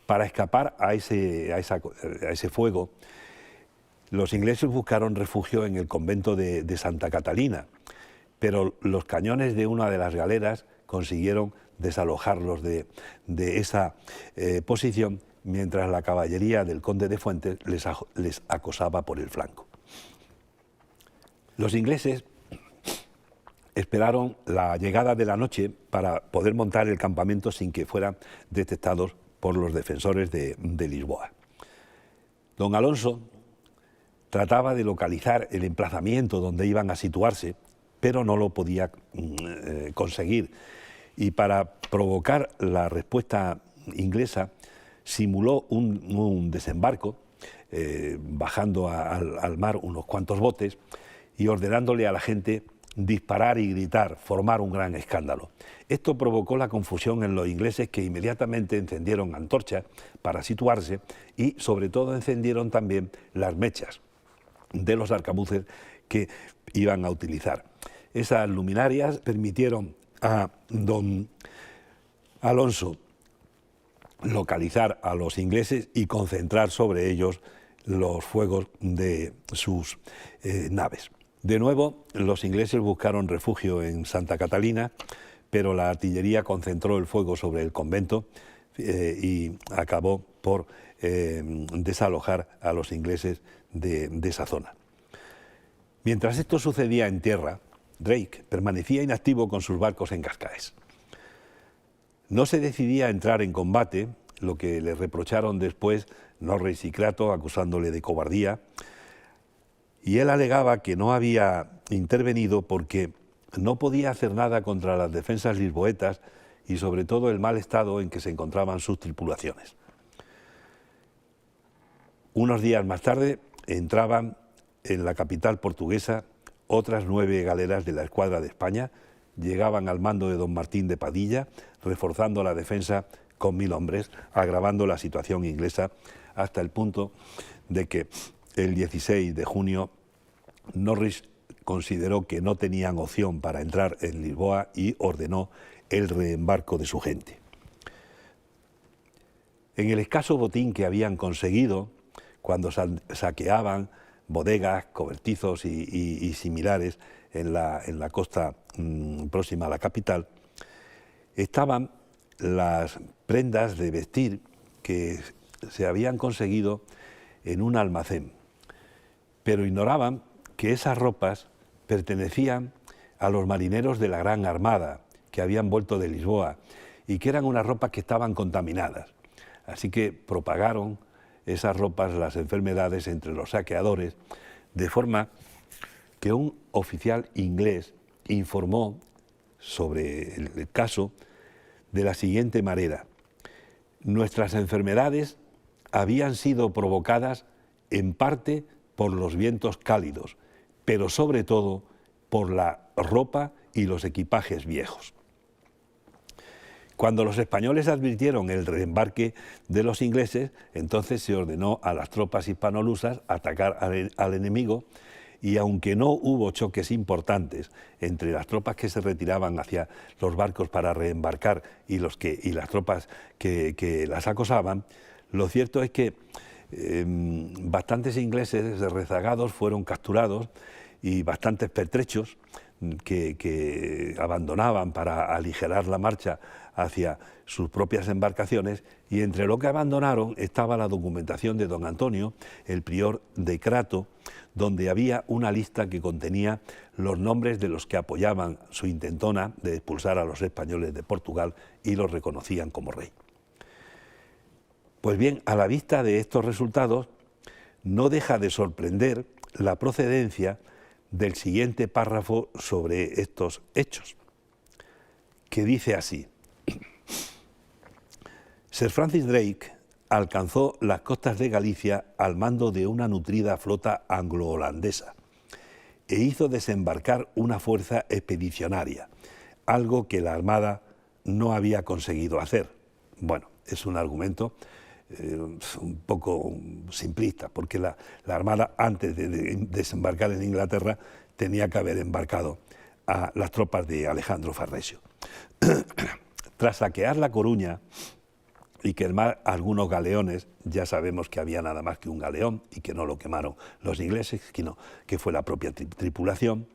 Para escapar a ese fuego, los ingleses buscaron refugio en el convento de Santa Catalina, pero los cañones de una de las galeras consiguieron desalojarlos de esa posición, mientras la caballería del conde de Fuentes les acosaba por el flanco. Los ingleses esperaron la llegada de la noche para poder montar el campamento sin que fueran detectados por los defensores de Lisboa. Don Alonso trataba de localizar el emplazamiento donde iban a situarse, pero no lo podía conseguir, y para provocar la respuesta inglesa simuló un desembarco, bajando al mar unos cuantos botes y ordenándole a la gente disparar y gritar, formar un gran escándalo. Esto provocó la confusión en los ingleses, que inmediatamente encendieron antorchas para situarse y sobre todo encendieron también las mechas de los arcabuces que iban a utilizar. Esas luminarias permitieron a don Alonso localizar a los ingleses y concentrar sobre ellos los fuegos de sus naves. De nuevo, los ingleses buscaron refugio en Santa Catalina, pero la artillería concentró el fuego sobre el convento y acabó por desalojar a los ingleses de esa zona. Mientras esto sucedía en tierra, Drake permanecía inactivo con sus barcos en Cascaes. No se decidía a entrar en combate, lo que le reprocharon después Norris y Crato, acusándole de cobardía, y él alegaba que no había intervenido porque no podía hacer nada contra las defensas lisboetas y sobre todo el mal estado en que se encontraban sus tripulaciones. Unos días más tarde entraban en la capital portuguesa otras 9 galeras de la escuadra de España, llegaban al mando de don Martín de Padilla, reforzando la defensa con 1000 hombres, agravando la situación inglesa hasta el punto de que el 16 de junio Norris consideró que no tenían opción para entrar en Lisboa y ordenó el reembarco de su gente. En el escaso botín que habían conseguido cuando saqueaban bodegas, cobertizos y similares en la costa próxima a la capital, estaban las prendas de vestir que se habían conseguido en un almacén, pero ignoraban que esas ropas pertenecían a los marineros de la Gran Armada que habían vuelto de Lisboa y que eran unas ropas que estaban contaminadas. Así que propagaron esas ropas las enfermedades entre los saqueadores, de forma que un oficial inglés informó sobre el caso de la siguiente manera: nuestras enfermedades habían sido provocadas en parte por los vientos cálidos, pero sobre todo por la ropa y los equipajes viejos. Cuando los españoles advirtieron el reembarque de los ingleses, entonces se ordenó a las tropas hispanolusas atacar al enemigo, y aunque no hubo choques importantes entre las tropas que se retiraban hacia los barcos para reembarcar y las tropas que las acosaban, lo cierto es que bastantes ingleses rezagados fueron capturados y bastantes pertrechos que abandonaban para aligerar la marcha hacia sus propias embarcaciones, y entre lo que abandonaron estaba la documentación de don Antonio, el prior de Crato, donde había una lista que contenía los nombres de los que apoyaban su intentona de expulsar a los españoles de Portugal y los reconocían como rey. Pues bien, a la vista de estos resultados, no deja de sorprender la procedencia del siguiente párrafo sobre estos hechos, que dice así: Sir Francis Drake alcanzó las costas de Galicia al mando de una nutrida flota anglo-holandesa e hizo desembarcar una fuerza expedicionaria, algo que la Armada no había conseguido hacer. Bueno, es un argumento un poco simplista, porque la Armada, antes de desembarcar en Inglaterra, tenía que haber embarcado a las tropas de Alejandro Farnesio. Tras saquear La Coruña y quemar algunos galeones, ya sabemos que había nada más que un galeón y que no lo quemaron los ingleses, sino que fue la propia tripulación,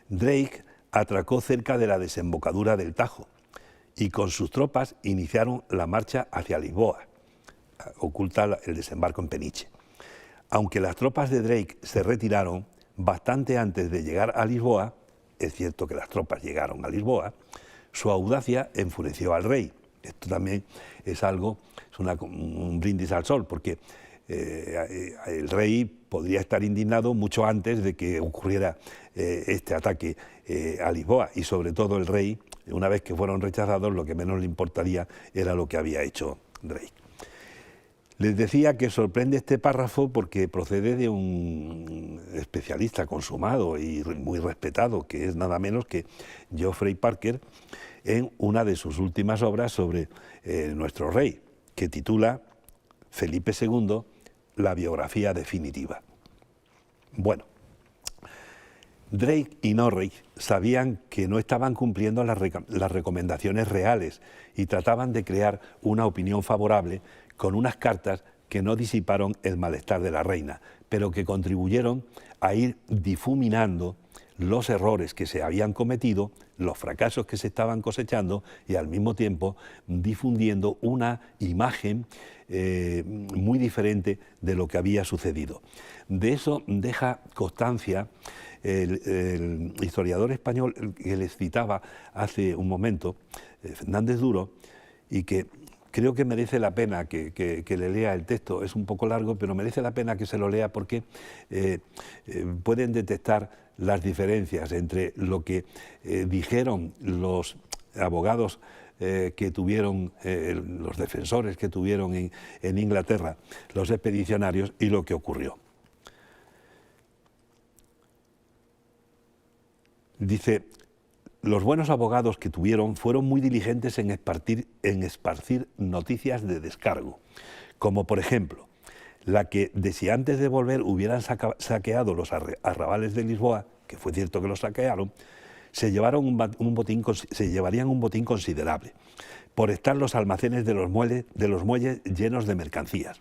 Drake atracó cerca de la desembocadura del Tajo y con sus tropas iniciaron la marcha hacia Lisboa, oculta el desembarco en Peniche. Aunque las tropas de Drake se retiraron bastante antes de llegar a Lisboa, es cierto que las tropas llegaron a Lisboa, su audacia enfureció al rey. Esto también es algo, es un brindis al sol, porque el rey podría estar indignado mucho antes de que ocurriera este ataque a Lisboa, y sobre todo el rey, una vez que fueron rechazados, lo que menos le importaría era lo que había hecho Drake. Les decía que sorprende este párrafo porque procede de un especialista consumado y muy respetado, que es nada menos que Geoffrey Parker, en una de sus últimas obras sobre nuestro rey, que titula Felipe II, la biografía definitiva. Bueno, Drake y Norris sabían que no estaban cumpliendo las recomendaciones reales y trataban de crear una opinión favorable con unas cartas que no disiparon el malestar de la reina, pero que contribuyeron a ir difuminando los errores que se habían cometido, los fracasos que se estaban cosechando, y al mismo tiempo difundiendo una imagen muy diferente de lo que había sucedido. De eso deja constancia el historiador español que les citaba hace un momento, Fernández Duro, y que creo que merece la pena que le lea el texto. Es un poco largo, pero merece la pena que se lo lea porque pueden detectar las diferencias entre lo que dijeron los abogados que tuvieron, los defensores que tuvieron en Inglaterra, los expedicionarios, y lo que ocurrió. Dice: los buenos abogados que tuvieron fueron muy diligentes en esparcir noticias de descargo, como por ejemplo la que de si antes de volver hubieran saqueado los arrabales de Lisboa, que fue cierto que los saquearon, se llevarían un botín considerable, por estar los almacenes de los muelles llenos de mercancías.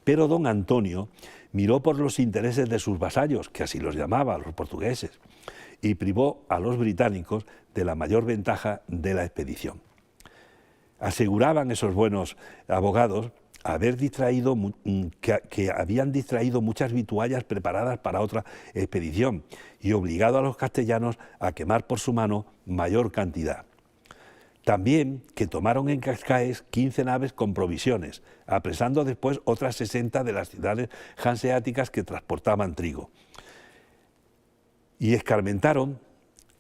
Pero don Antonio miró por los intereses de sus vasallos, que así los llamaba, los portugueses, y privó a los británicos de la mayor ventaja de la expedición. Aseguraban esos buenos abogados que habían distraído muchas vituallas preparadas para otra expedición y obligado a los castellanos a quemar por su mano mayor cantidad. También que tomaron en Cascaes 15 naves con provisiones, apresando después otras 60 de las ciudades hanseáticas que transportaban trigo. Y escarmentaron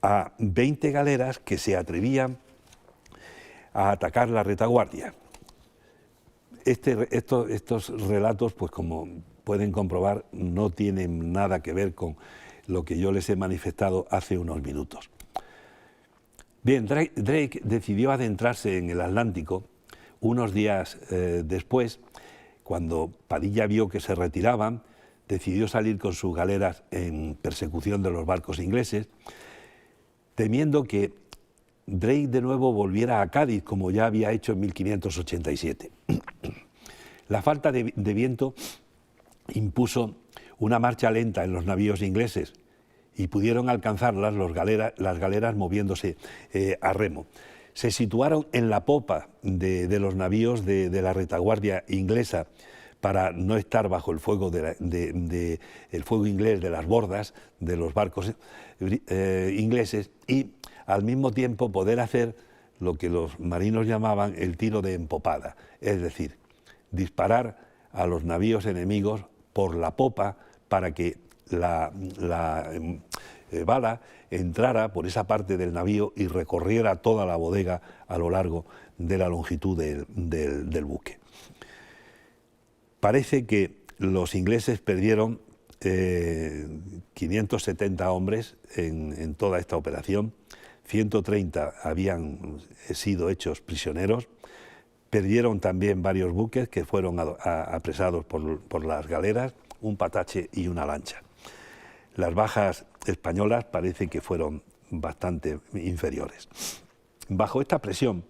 a 20 galeras que se atrevían a atacar la retaguardia. Estos relatos, pues como pueden comprobar, no tienen nada que ver con lo que yo les he manifestado hace unos minutos. Bien, Drake decidió adentrarse en el Atlántico unos días después, cuando Padilla vio que se retiraban, decidió salir con sus galeras en persecución de los barcos ingleses, temiendo que Drake de nuevo volviera a Cádiz, como ya había hecho en 1587. La falta de viento impuso una marcha lenta en los navíos ingleses y pudieron alcanzarlas las galeras moviéndose a remo. Se situaron en la popa de los navíos de la retaguardia inglesa para no estar bajo el fuego, el fuego inglés de las bordas de los barcos ingleses, y al mismo tiempo poder hacer lo que los marinos llamaban el tiro de empopada, es decir, disparar a los navíos enemigos por la popa para que la bala entrara por esa parte del navío y recorriera toda la bodega a lo largo de la longitud del buque. Parece que los ingleses perdieron 570 hombres en toda esta operación, 130 habían sido hechos prisioneros, perdieron también varios buques que fueron apresados por las galeras, un patache y una lancha. Las bajas españolas parece que fueron bastante inferiores. Bajo esta presión,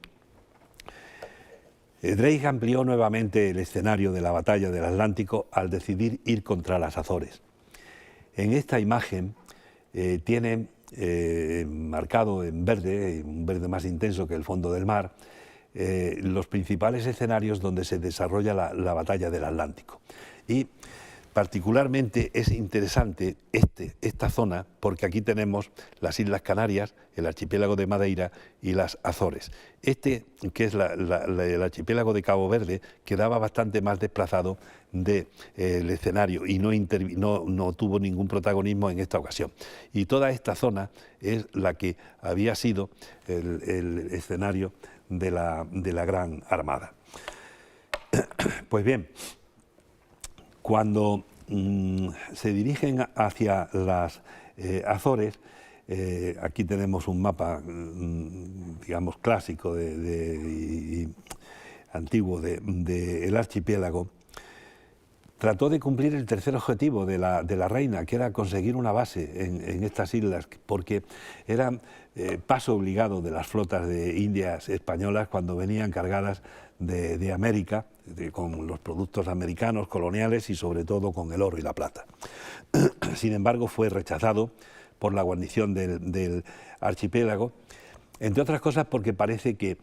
Drake amplió nuevamente el escenario de la batalla del Atlántico al decidir ir contra las Azores. En esta imagen tiene marcado en verde, un verde más intenso que el fondo del mar, los principales escenarios donde se desarrolla la batalla del Atlántico. Y particularmente es interesante esta zona porque aquí tenemos las Islas Canarias, el archipiélago de Madeira y las Azores. Que es el archipiélago de Cabo Verde, quedaba bastante más desplazado del escenario y no tuvo ningún protagonismo en esta ocasión. Y toda esta zona es la que había sido el escenario de la Gran Armada. Pues bien, cuando se dirigen hacia las Azores, aquí tenemos un mapa, digamos, clásico y antiguo del archipiélago, trató de cumplir el tercer objetivo de la reina, que era conseguir una base en estas islas, porque era paso obligado de las flotas de indias españolas cuando venían cargadas de América, con los productos americanos, coloniales y sobre todo con el oro y la plata. Sin embargo, fue rechazado por la guarnición del archipiélago, entre otras cosas porque parece que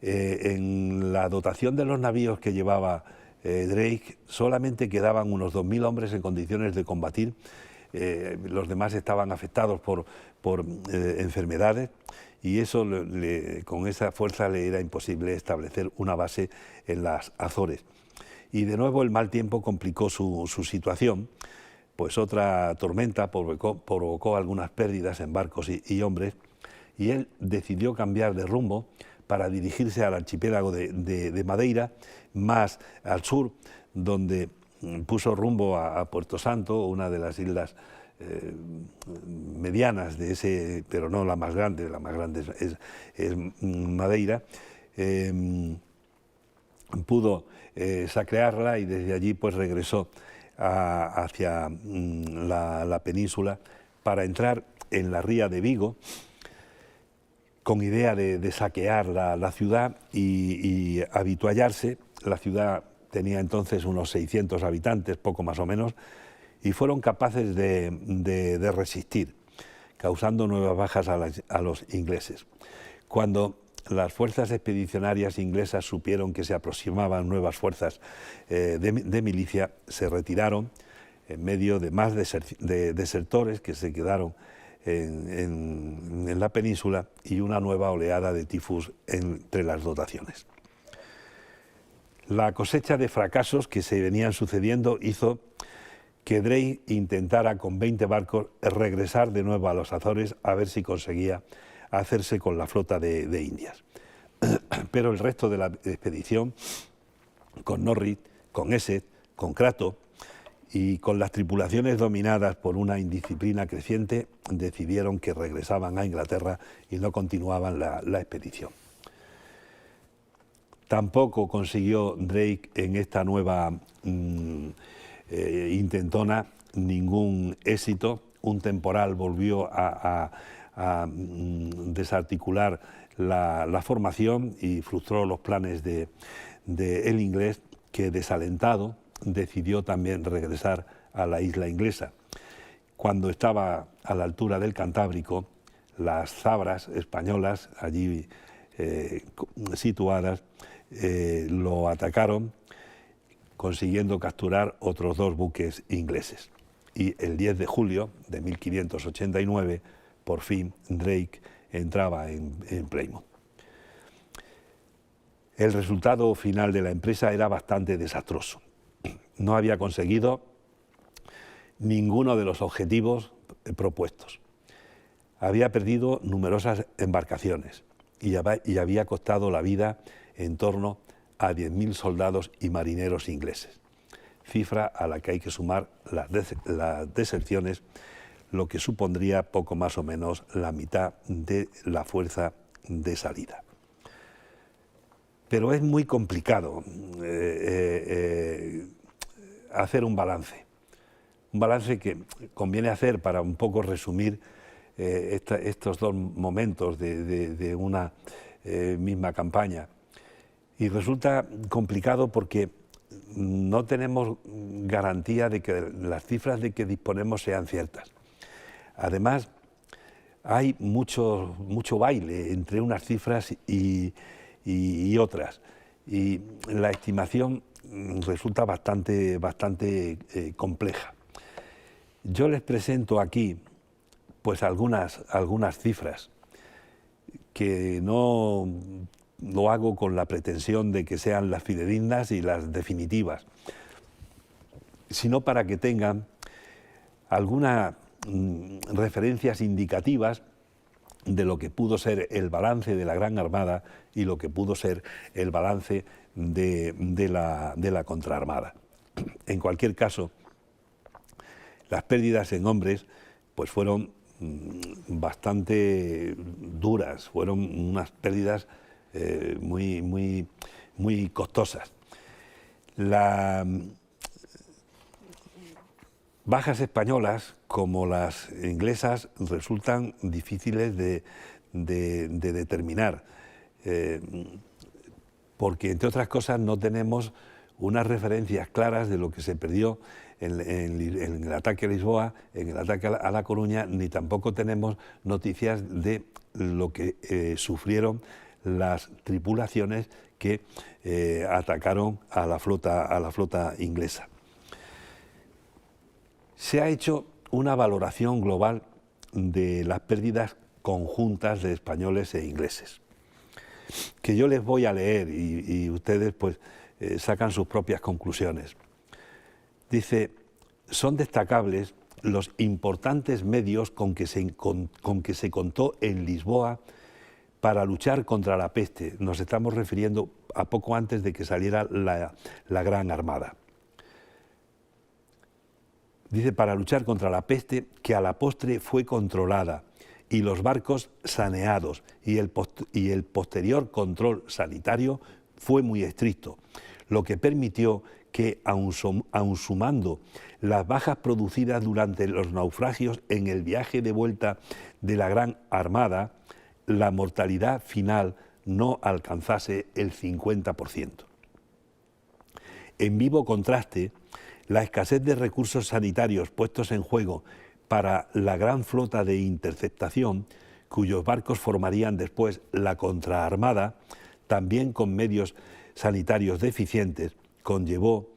en la dotación de los navíos que llevaba Drake solamente quedaban unos 2000 hombres en condiciones de combatir. Los demás estaban afectados por enfermedades y eso con esa fuerza le era imposible establecer una base en las Azores. Y de nuevo el mal tiempo complicó su situación, pues otra tormenta provocó algunas pérdidas en barcos y hombres, y él decidió cambiar de rumbo para dirigirse al archipiélago de Madeira, más al sur, donde puso rumbo a Puerto Santo, una de las islas medianas de ese, pero no la más grande es Madeira. Pudo saquearla y desde allí pues regresó hacia la península para entrar en la ría de Vigo, con idea de saquear la ciudad y avituallarse. La ciudad tenía entonces unos 600 habitantes, poco más o menos, y fueron capaces de resistir, causando nuevas bajas a los ingleses. Cuando las fuerzas expedicionarias inglesas supieron que se aproximaban nuevas fuerzas de milicia, se retiraron en medio de más desertores que se quedaron en la península y una nueva oleada de tifus entre las dotaciones. La cosecha de fracasos que se venían sucediendo hizo que Drake intentara con 20 barcos regresar de nuevo a los Azores a ver si conseguía hacerse con la flota de Indias. Pero el resto de la expedición, con Norris, con Essex, con Crato y con las tripulaciones dominadas por una indisciplina creciente, decidieron que regresaban a Inglaterra y no continuaban la expedición. Tampoco consiguió Drake en esta nueva intentona ningún éxito. Un temporal volvió a desarticular la formación y frustró los planes de El Inglés, que desalentado decidió también regresar a la isla inglesa. Cuando estaba a la altura del Cantábrico, las zabras españolas allí situadas lo atacaron, consiguiendo capturar otros 2 buques ingleses. Y el 10 de julio de 1589, por fin, Drake entraba en Plymouth. El resultado final de la empresa era bastante desastroso. No había conseguido ninguno de los objetivos propuestos. Había perdido numerosas embarcaciones y había costado la vida en torno a 10.000 soldados y marineros ingleses, cifra a la que hay que sumar las deserciones, lo que supondría poco más o menos la mitad de la fuerza de salida. Pero es muy complicado hacer un balance que conviene hacer para un poco resumir estos 2 momentos de una misma campaña. Y resulta complicado porque no tenemos garantía de que las cifras de que disponemos sean ciertas. Además, hay mucho baile entre unas cifras y otras, y la estimación resulta bastante compleja. Yo les presento aquí pues algunas cifras que no lo hago con la pretensión de que sean las fidedignas y las definitivas, sino para que tengan algunas referencias indicativas de lo que pudo ser el balance de la Gran Armada y lo que pudo ser el balance de la contraarmada. En cualquier caso, las pérdidas en hombres pues fueron bastante duras, fueron unas pérdidas muy costosas. Las bajas españolas, como las inglesas, resultan difíciles de determinar, porque, entre otras cosas, no tenemos unas referencias claras de lo que se perdió en el ataque a Lisboa, en el ataque a La Coruña, ni tampoco tenemos noticias de lo que sufrieron las tripulaciones que atacaron a la flota inglesa. Se ha hecho una valoración global de las pérdidas conjuntas de españoles e ingleses, que yo les voy a leer y ustedes pues sacan sus propias conclusiones. Dice: son destacables los importantes medios con que se contó en Lisboa para luchar contra la peste. Nos estamos refiriendo a poco antes de que saliera la Gran Armada. Dice: para luchar contra la peste, que a la postre fue controlada, y los barcos saneados, y el posterior control sanitario fue muy estricto, lo que permitió que, aun sumando las bajas producidas durante los naufragios en el viaje de vuelta de la Gran Armada, la mortalidad final no alcanzase el 50%. En vivo contraste, la escasez de recursos sanitarios puestos en juego para la gran flota de interceptación, cuyos barcos formarían después la contraarmada, también con medios sanitarios deficientes, conllevó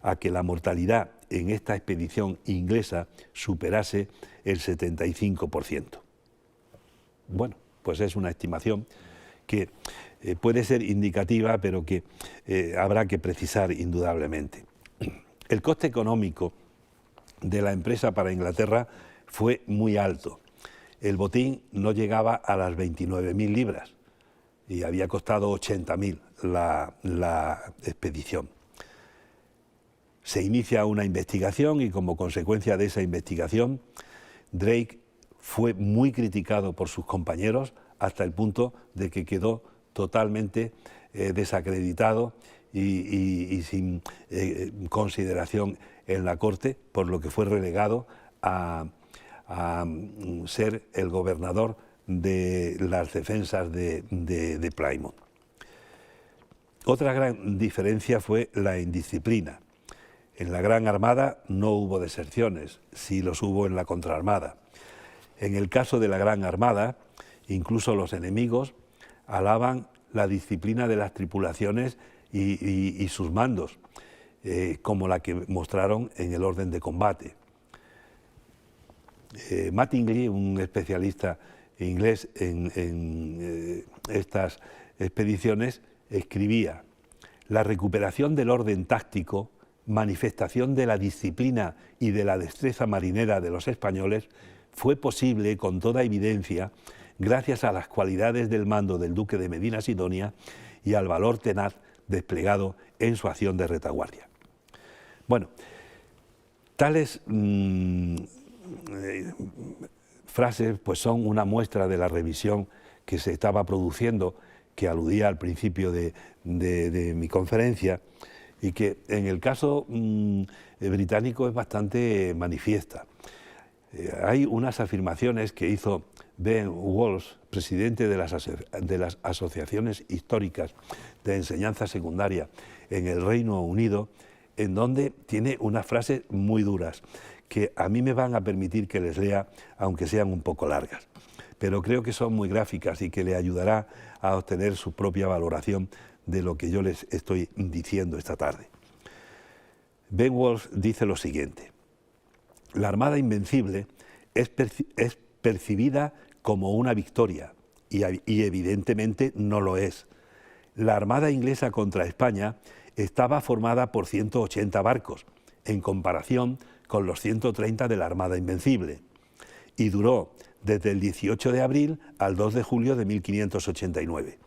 a que la mortalidad en esta expedición inglesa superase el 75%. Bueno, pues es una estimación que puede ser indicativa, pero que habrá que precisar indudablemente. El coste económico de la empresa para Inglaterra fue muy alto. El botín no llegaba a las 29.000 libras y había costado 80.000 la expedición. Se inicia una investigación y como consecuencia de esa investigación, Drake fue muy criticado por sus compañeros hasta el punto de que quedó totalmente desacreditado y sin consideración en la corte, por lo que fue relegado a ser el gobernador de las defensas de Plymouth. Otra gran diferencia fue la indisciplina. En la Gran Armada no hubo deserciones, sí los hubo en la contraarmada. En el caso de la Gran Armada, incluso los enemigos alaban la disciplina de las tripulaciones y sus mandos, como la que mostraron en el orden de combate. Mattingly, un especialista inglés en estas expediciones, escribía: la recuperación del orden táctico, manifestación de la disciplina y de la destreza marinera de los españoles, fue posible con toda evidencia gracias a las cualidades del mando del duque de Medina Sidonia y al valor tenaz desplegado en su acción de retaguardia. Bueno, tales frases pues son una muestra de la revisión que se estaba produciendo, que aludía al principio de mi conferencia, y que en el caso británico es bastante manifiesta. Hay unas afirmaciones que hizo Ben Walsh, presidente de las asociaciones históricas de enseñanza secundaria en el Reino Unido, en donde tiene unas frases muy duras, que a mí me van a permitir que les lea, aunque sean un poco largas, pero creo que son muy gráficas y que le ayudará a obtener su propia valoración de lo que yo les estoy diciendo esta tarde. Ben Walsh dice lo siguiente: la Armada Invencible es percibida como una victoria y evidentemente no lo es. La Armada inglesa contra España estaba formada por 180 barcos, en comparación con los 130 de la Armada Invencible, y duró desde el 18 de abril al 2 de julio de 1589.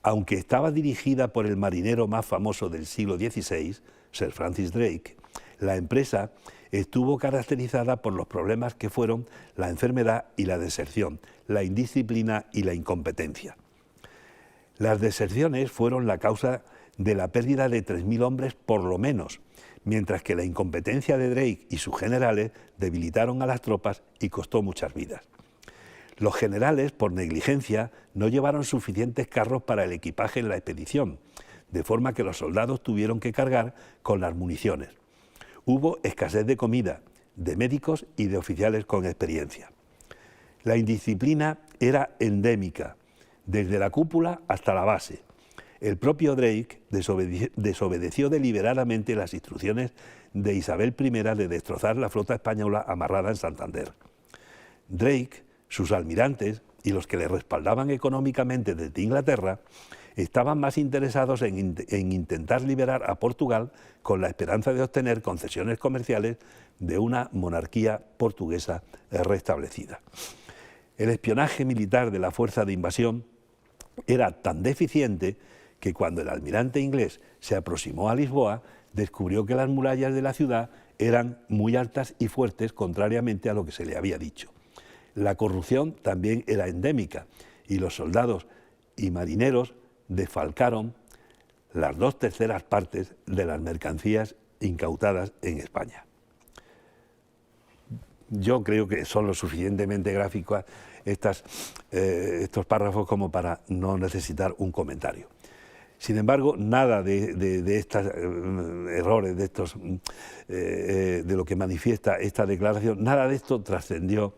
Aunque estaba dirigida por el marinero más famoso del siglo XVI, Sir Francis Drake, la empresa estuvo caracterizada por los problemas que fueron la enfermedad y la deserción, la indisciplina y la incompetencia. Las deserciones fueron la causa de la pérdida de 3.000 hombres por lo menos, mientras que la incompetencia de Drake y sus generales debilitaron a las tropas y costó muchas vidas. Los generales, por negligencia, no llevaron suficientes carros para el equipaje en la expedición, de forma que los soldados tuvieron que cargar con las municiones. Hubo escasez de comida, de médicos y de oficiales con experiencia. La indisciplina era endémica, desde la cúpula hasta la base. El propio Drake desobedeció deliberadamente las instrucciones de Isabel I de destrozar la flota española amarrada en Santander. Drake, sus almirantes y los que le respaldaban económicamente desde Inglaterra estaban más interesados en intentar liberar a Portugal con la esperanza de obtener concesiones comerciales de una monarquía portuguesa restablecida. El espionaje militar de la fuerza de invasión era tan deficiente que cuando el almirante inglés se aproximó a Lisboa, descubrió que las murallas de la ciudad eran muy altas y fuertes, contrariamente a lo que se le había dicho. La corrupción también era endémica y los soldados y marineros desfalcaron las 2/3 partes de las mercancías incautadas en España. Yo creo que son lo suficientemente gráficos estos párrafos como para no necesitar un comentario. Sin embargo, nada de estos errores, de lo que manifiesta esta declaración, nada de esto trascendió,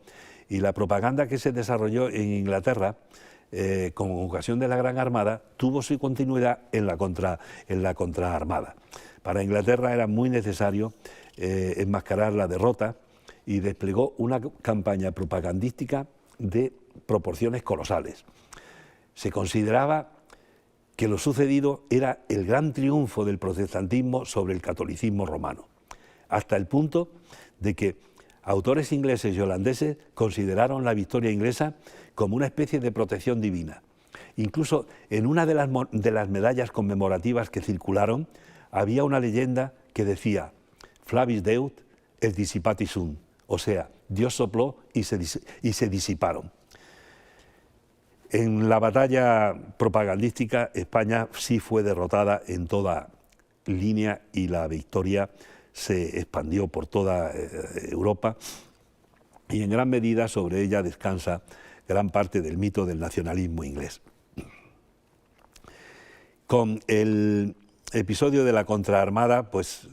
y la propaganda que se desarrolló en Inglaterra con ocasión de la Gran Armada tuvo su continuidad en la contraarmada. Para Inglaterra era muy necesario enmascarar la derrota y desplegó una campaña propagandística de proporciones colosales. Se consideraba que lo sucedido era el gran triunfo del protestantismo sobre el catolicismo romano, hasta el punto de que autores ingleses y holandeses consideraron la victoria inglesa como una especie de protección divina. Incluso en una de las medallas conmemorativas que circularon había una leyenda que decía: Flavis Deut et dissipati sunt, o sea, Dios sopló y se disiparon. En la batalla propagandística, España sí fue derrotada en toda línea y la victoria se expandió por toda Europa, y en gran medida sobre ella descansa gran parte del mito del nacionalismo inglés. Con el episodio de la contraarmada, pues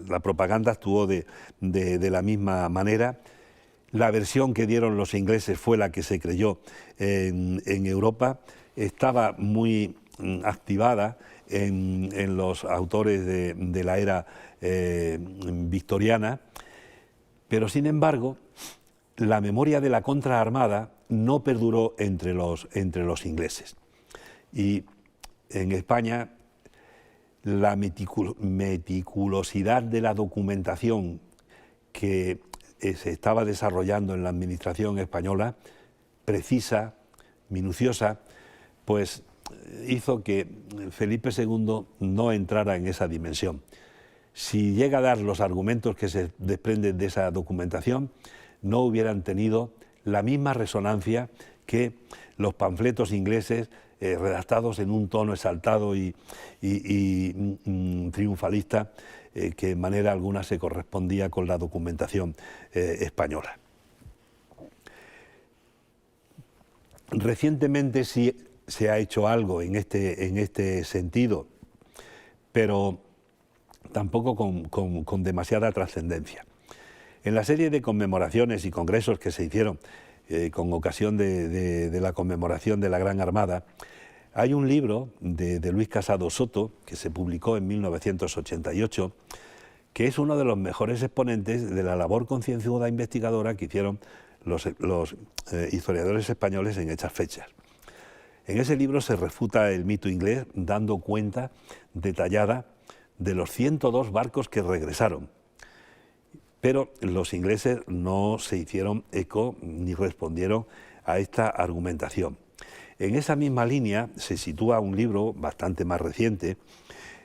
la propaganda actuó de la misma manera. La versión que dieron los ingleses fue la que se creyó en Europa. Estaba muy activada en los autores de la era victoriana, pero sin embargo la memoria de la contraarmada no perduró entre los ingleses. Y en España la meticulosidad de la documentación que se estaba desarrollando en la administración española, precisa, minuciosa, pues hizo que Felipe II no entrara en esa dimensión. Si llega a dar los argumentos que se desprenden de esa documentación, no hubieran tenido la misma resonancia que los panfletos ingleses redactados en un tono exaltado y triunfalista, que de manera alguna se correspondía con la documentación española. Recientemente sí se ha hecho algo en este sentido, pero tampoco con demasiada trascendencia. En la serie de conmemoraciones y congresos que se hicieron con ocasión de la conmemoración de la Gran Armada, hay un libro de Luis Casado Soto, que se publicó en 1988, que es uno de los mejores exponentes de la labor concienzuda investigadora que hicieron los historiadores españoles en estas fechas. En ese libro se refuta el mito inglés dando cuenta detallada de los 102 barcos que regresaron. Pero los ingleses no se hicieron eco ni respondieron a esta argumentación. En esa misma línea se sitúa un libro bastante más reciente,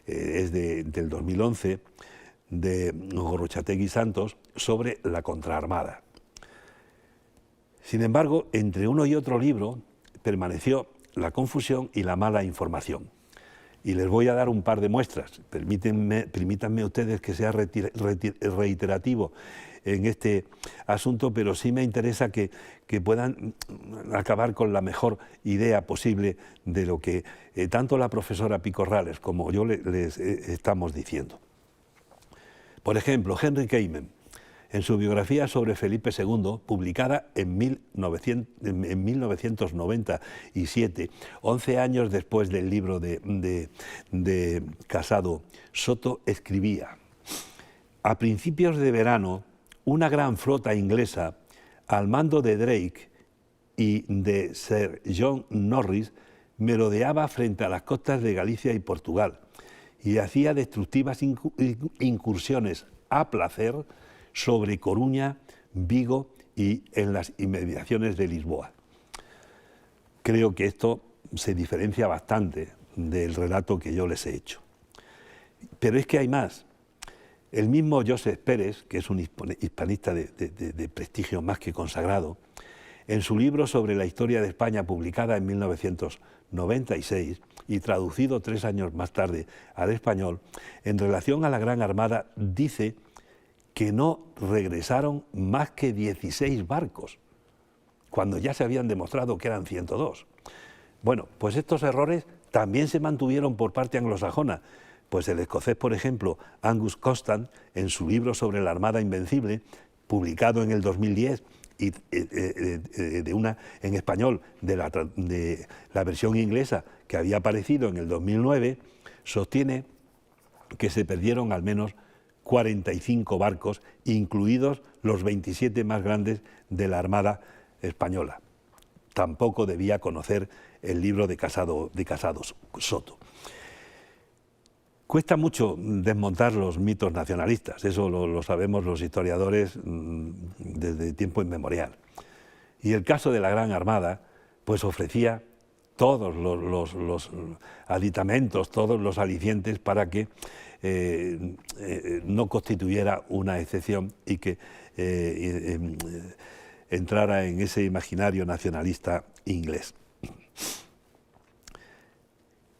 es del 2011, de Gorrochategui Santos, sobre la contraarmada. Sin embargo, entre uno y otro libro permaneció la confusión y la mala información. Y les voy a dar un par de muestras. Permítanme ustedes que sea reiterativo en este asunto, pero sí me interesa que puedan acabar con la mejor idea posible de lo que tanto la profesora Picorrales como yo les estamos diciendo. Por ejemplo, Henry Kamen, en su biografía sobre Felipe II, publicada en 1997, 11 años después del libro de Casado Soto, escribía: a principios de verano, una gran flota inglesa, al mando de Drake y de Sir John Norris, merodeaba frente a las costas de Galicia y Portugal y hacía destructivas incursiones a placer sobre Coruña, Vigo y en las inmediaciones de Lisboa. Creo que esto se diferencia bastante del relato que yo les he hecho. Pero es que hay más. El mismo Josep Pérez, que es un hispanista de prestigio más que consagrado, en su libro sobre la historia de España, publicada en 1996 y traducido 3 años más tarde al español, en relación a la Gran Armada, dice que no regresaron más que 16 barcos, cuando ya se habían demostrado que eran 102. Bueno, pues estos errores también se mantuvieron por parte anglosajona, pues el escocés, por ejemplo, Angus Constant, en su libro sobre la Armada Invencible, publicado en el 2010, y en español de la versión inglesa que había aparecido en el 2009, sostiene que se perdieron al menos 45 barcos, incluidos los 27 más grandes de la Armada española. Tampoco debía conocer el libro de Casado Soto. Cuesta mucho desmontar los mitos nacionalistas, eso lo sabemos los historiadores desde tiempo inmemorial. Y el caso de la Gran Armada, pues ofrecía todos los aditamentos, todos los alicientes para que no constituyera una excepción y que entrara en ese imaginario nacionalista inglés.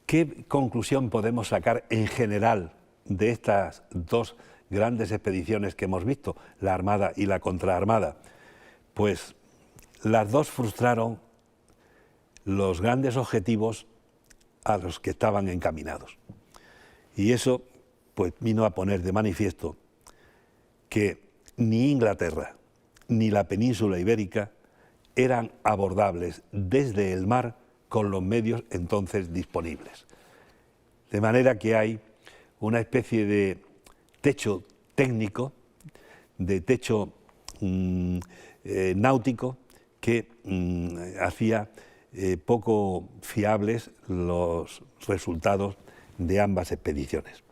¿Qué conclusión podemos sacar en general de estas dos grandes expediciones que hemos visto, la Armada y la Contraarmada? Pues las dos frustraron los grandes objetivos a los que estaban encaminados. Y eso pues vino a poner de manifiesto que ni Inglaterra ni la península ibérica eran abordables desde el mar con los medios entonces disponibles. De manera que hay una especie de techo técnico, de techo náutico, que hacía poco fiables los resultados de ambas expediciones.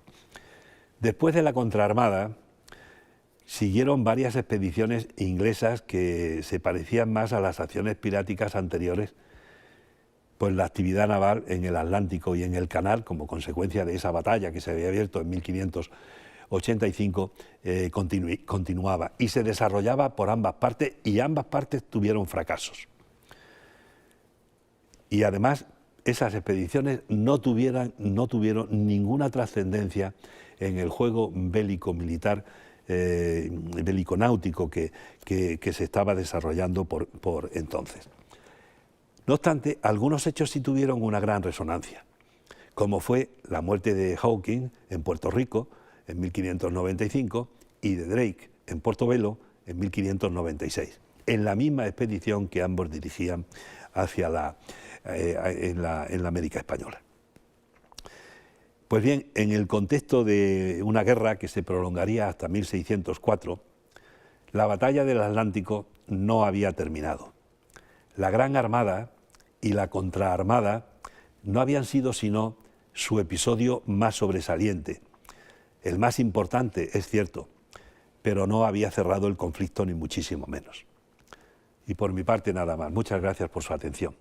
Después de la Contraarmada, siguieron varias expediciones inglesas que se parecían más a las acciones piráticas anteriores, pues la actividad naval en el Atlántico y en el Canal, como consecuencia de esa batalla que se había abierto en 1585, continuaba y se desarrollaba por ambas partes, y ambas partes tuvieron fracasos. Y además esas expediciones no tuvieron ninguna trascendencia en el juego bélico-militar, bélico-náutico que se estaba desarrollando por entonces. No obstante, algunos hechos sí tuvieron una gran resonancia, como fue la muerte de Hawking en Puerto Rico en 1595 y de Drake en Portobelo en 1596, en la misma expedición que ambos dirigían hacia en la América Española. Pues bien, en el contexto de una guerra que se prolongaría hasta 1604, la batalla del Atlántico no había terminado. La Gran Armada y la Contraarmada no habían sido sino su episodio más sobresaliente, el más importante, es cierto, pero no había cerrado el conflicto ni muchísimo menos. Y por mi parte nada más. Muchas gracias por su atención.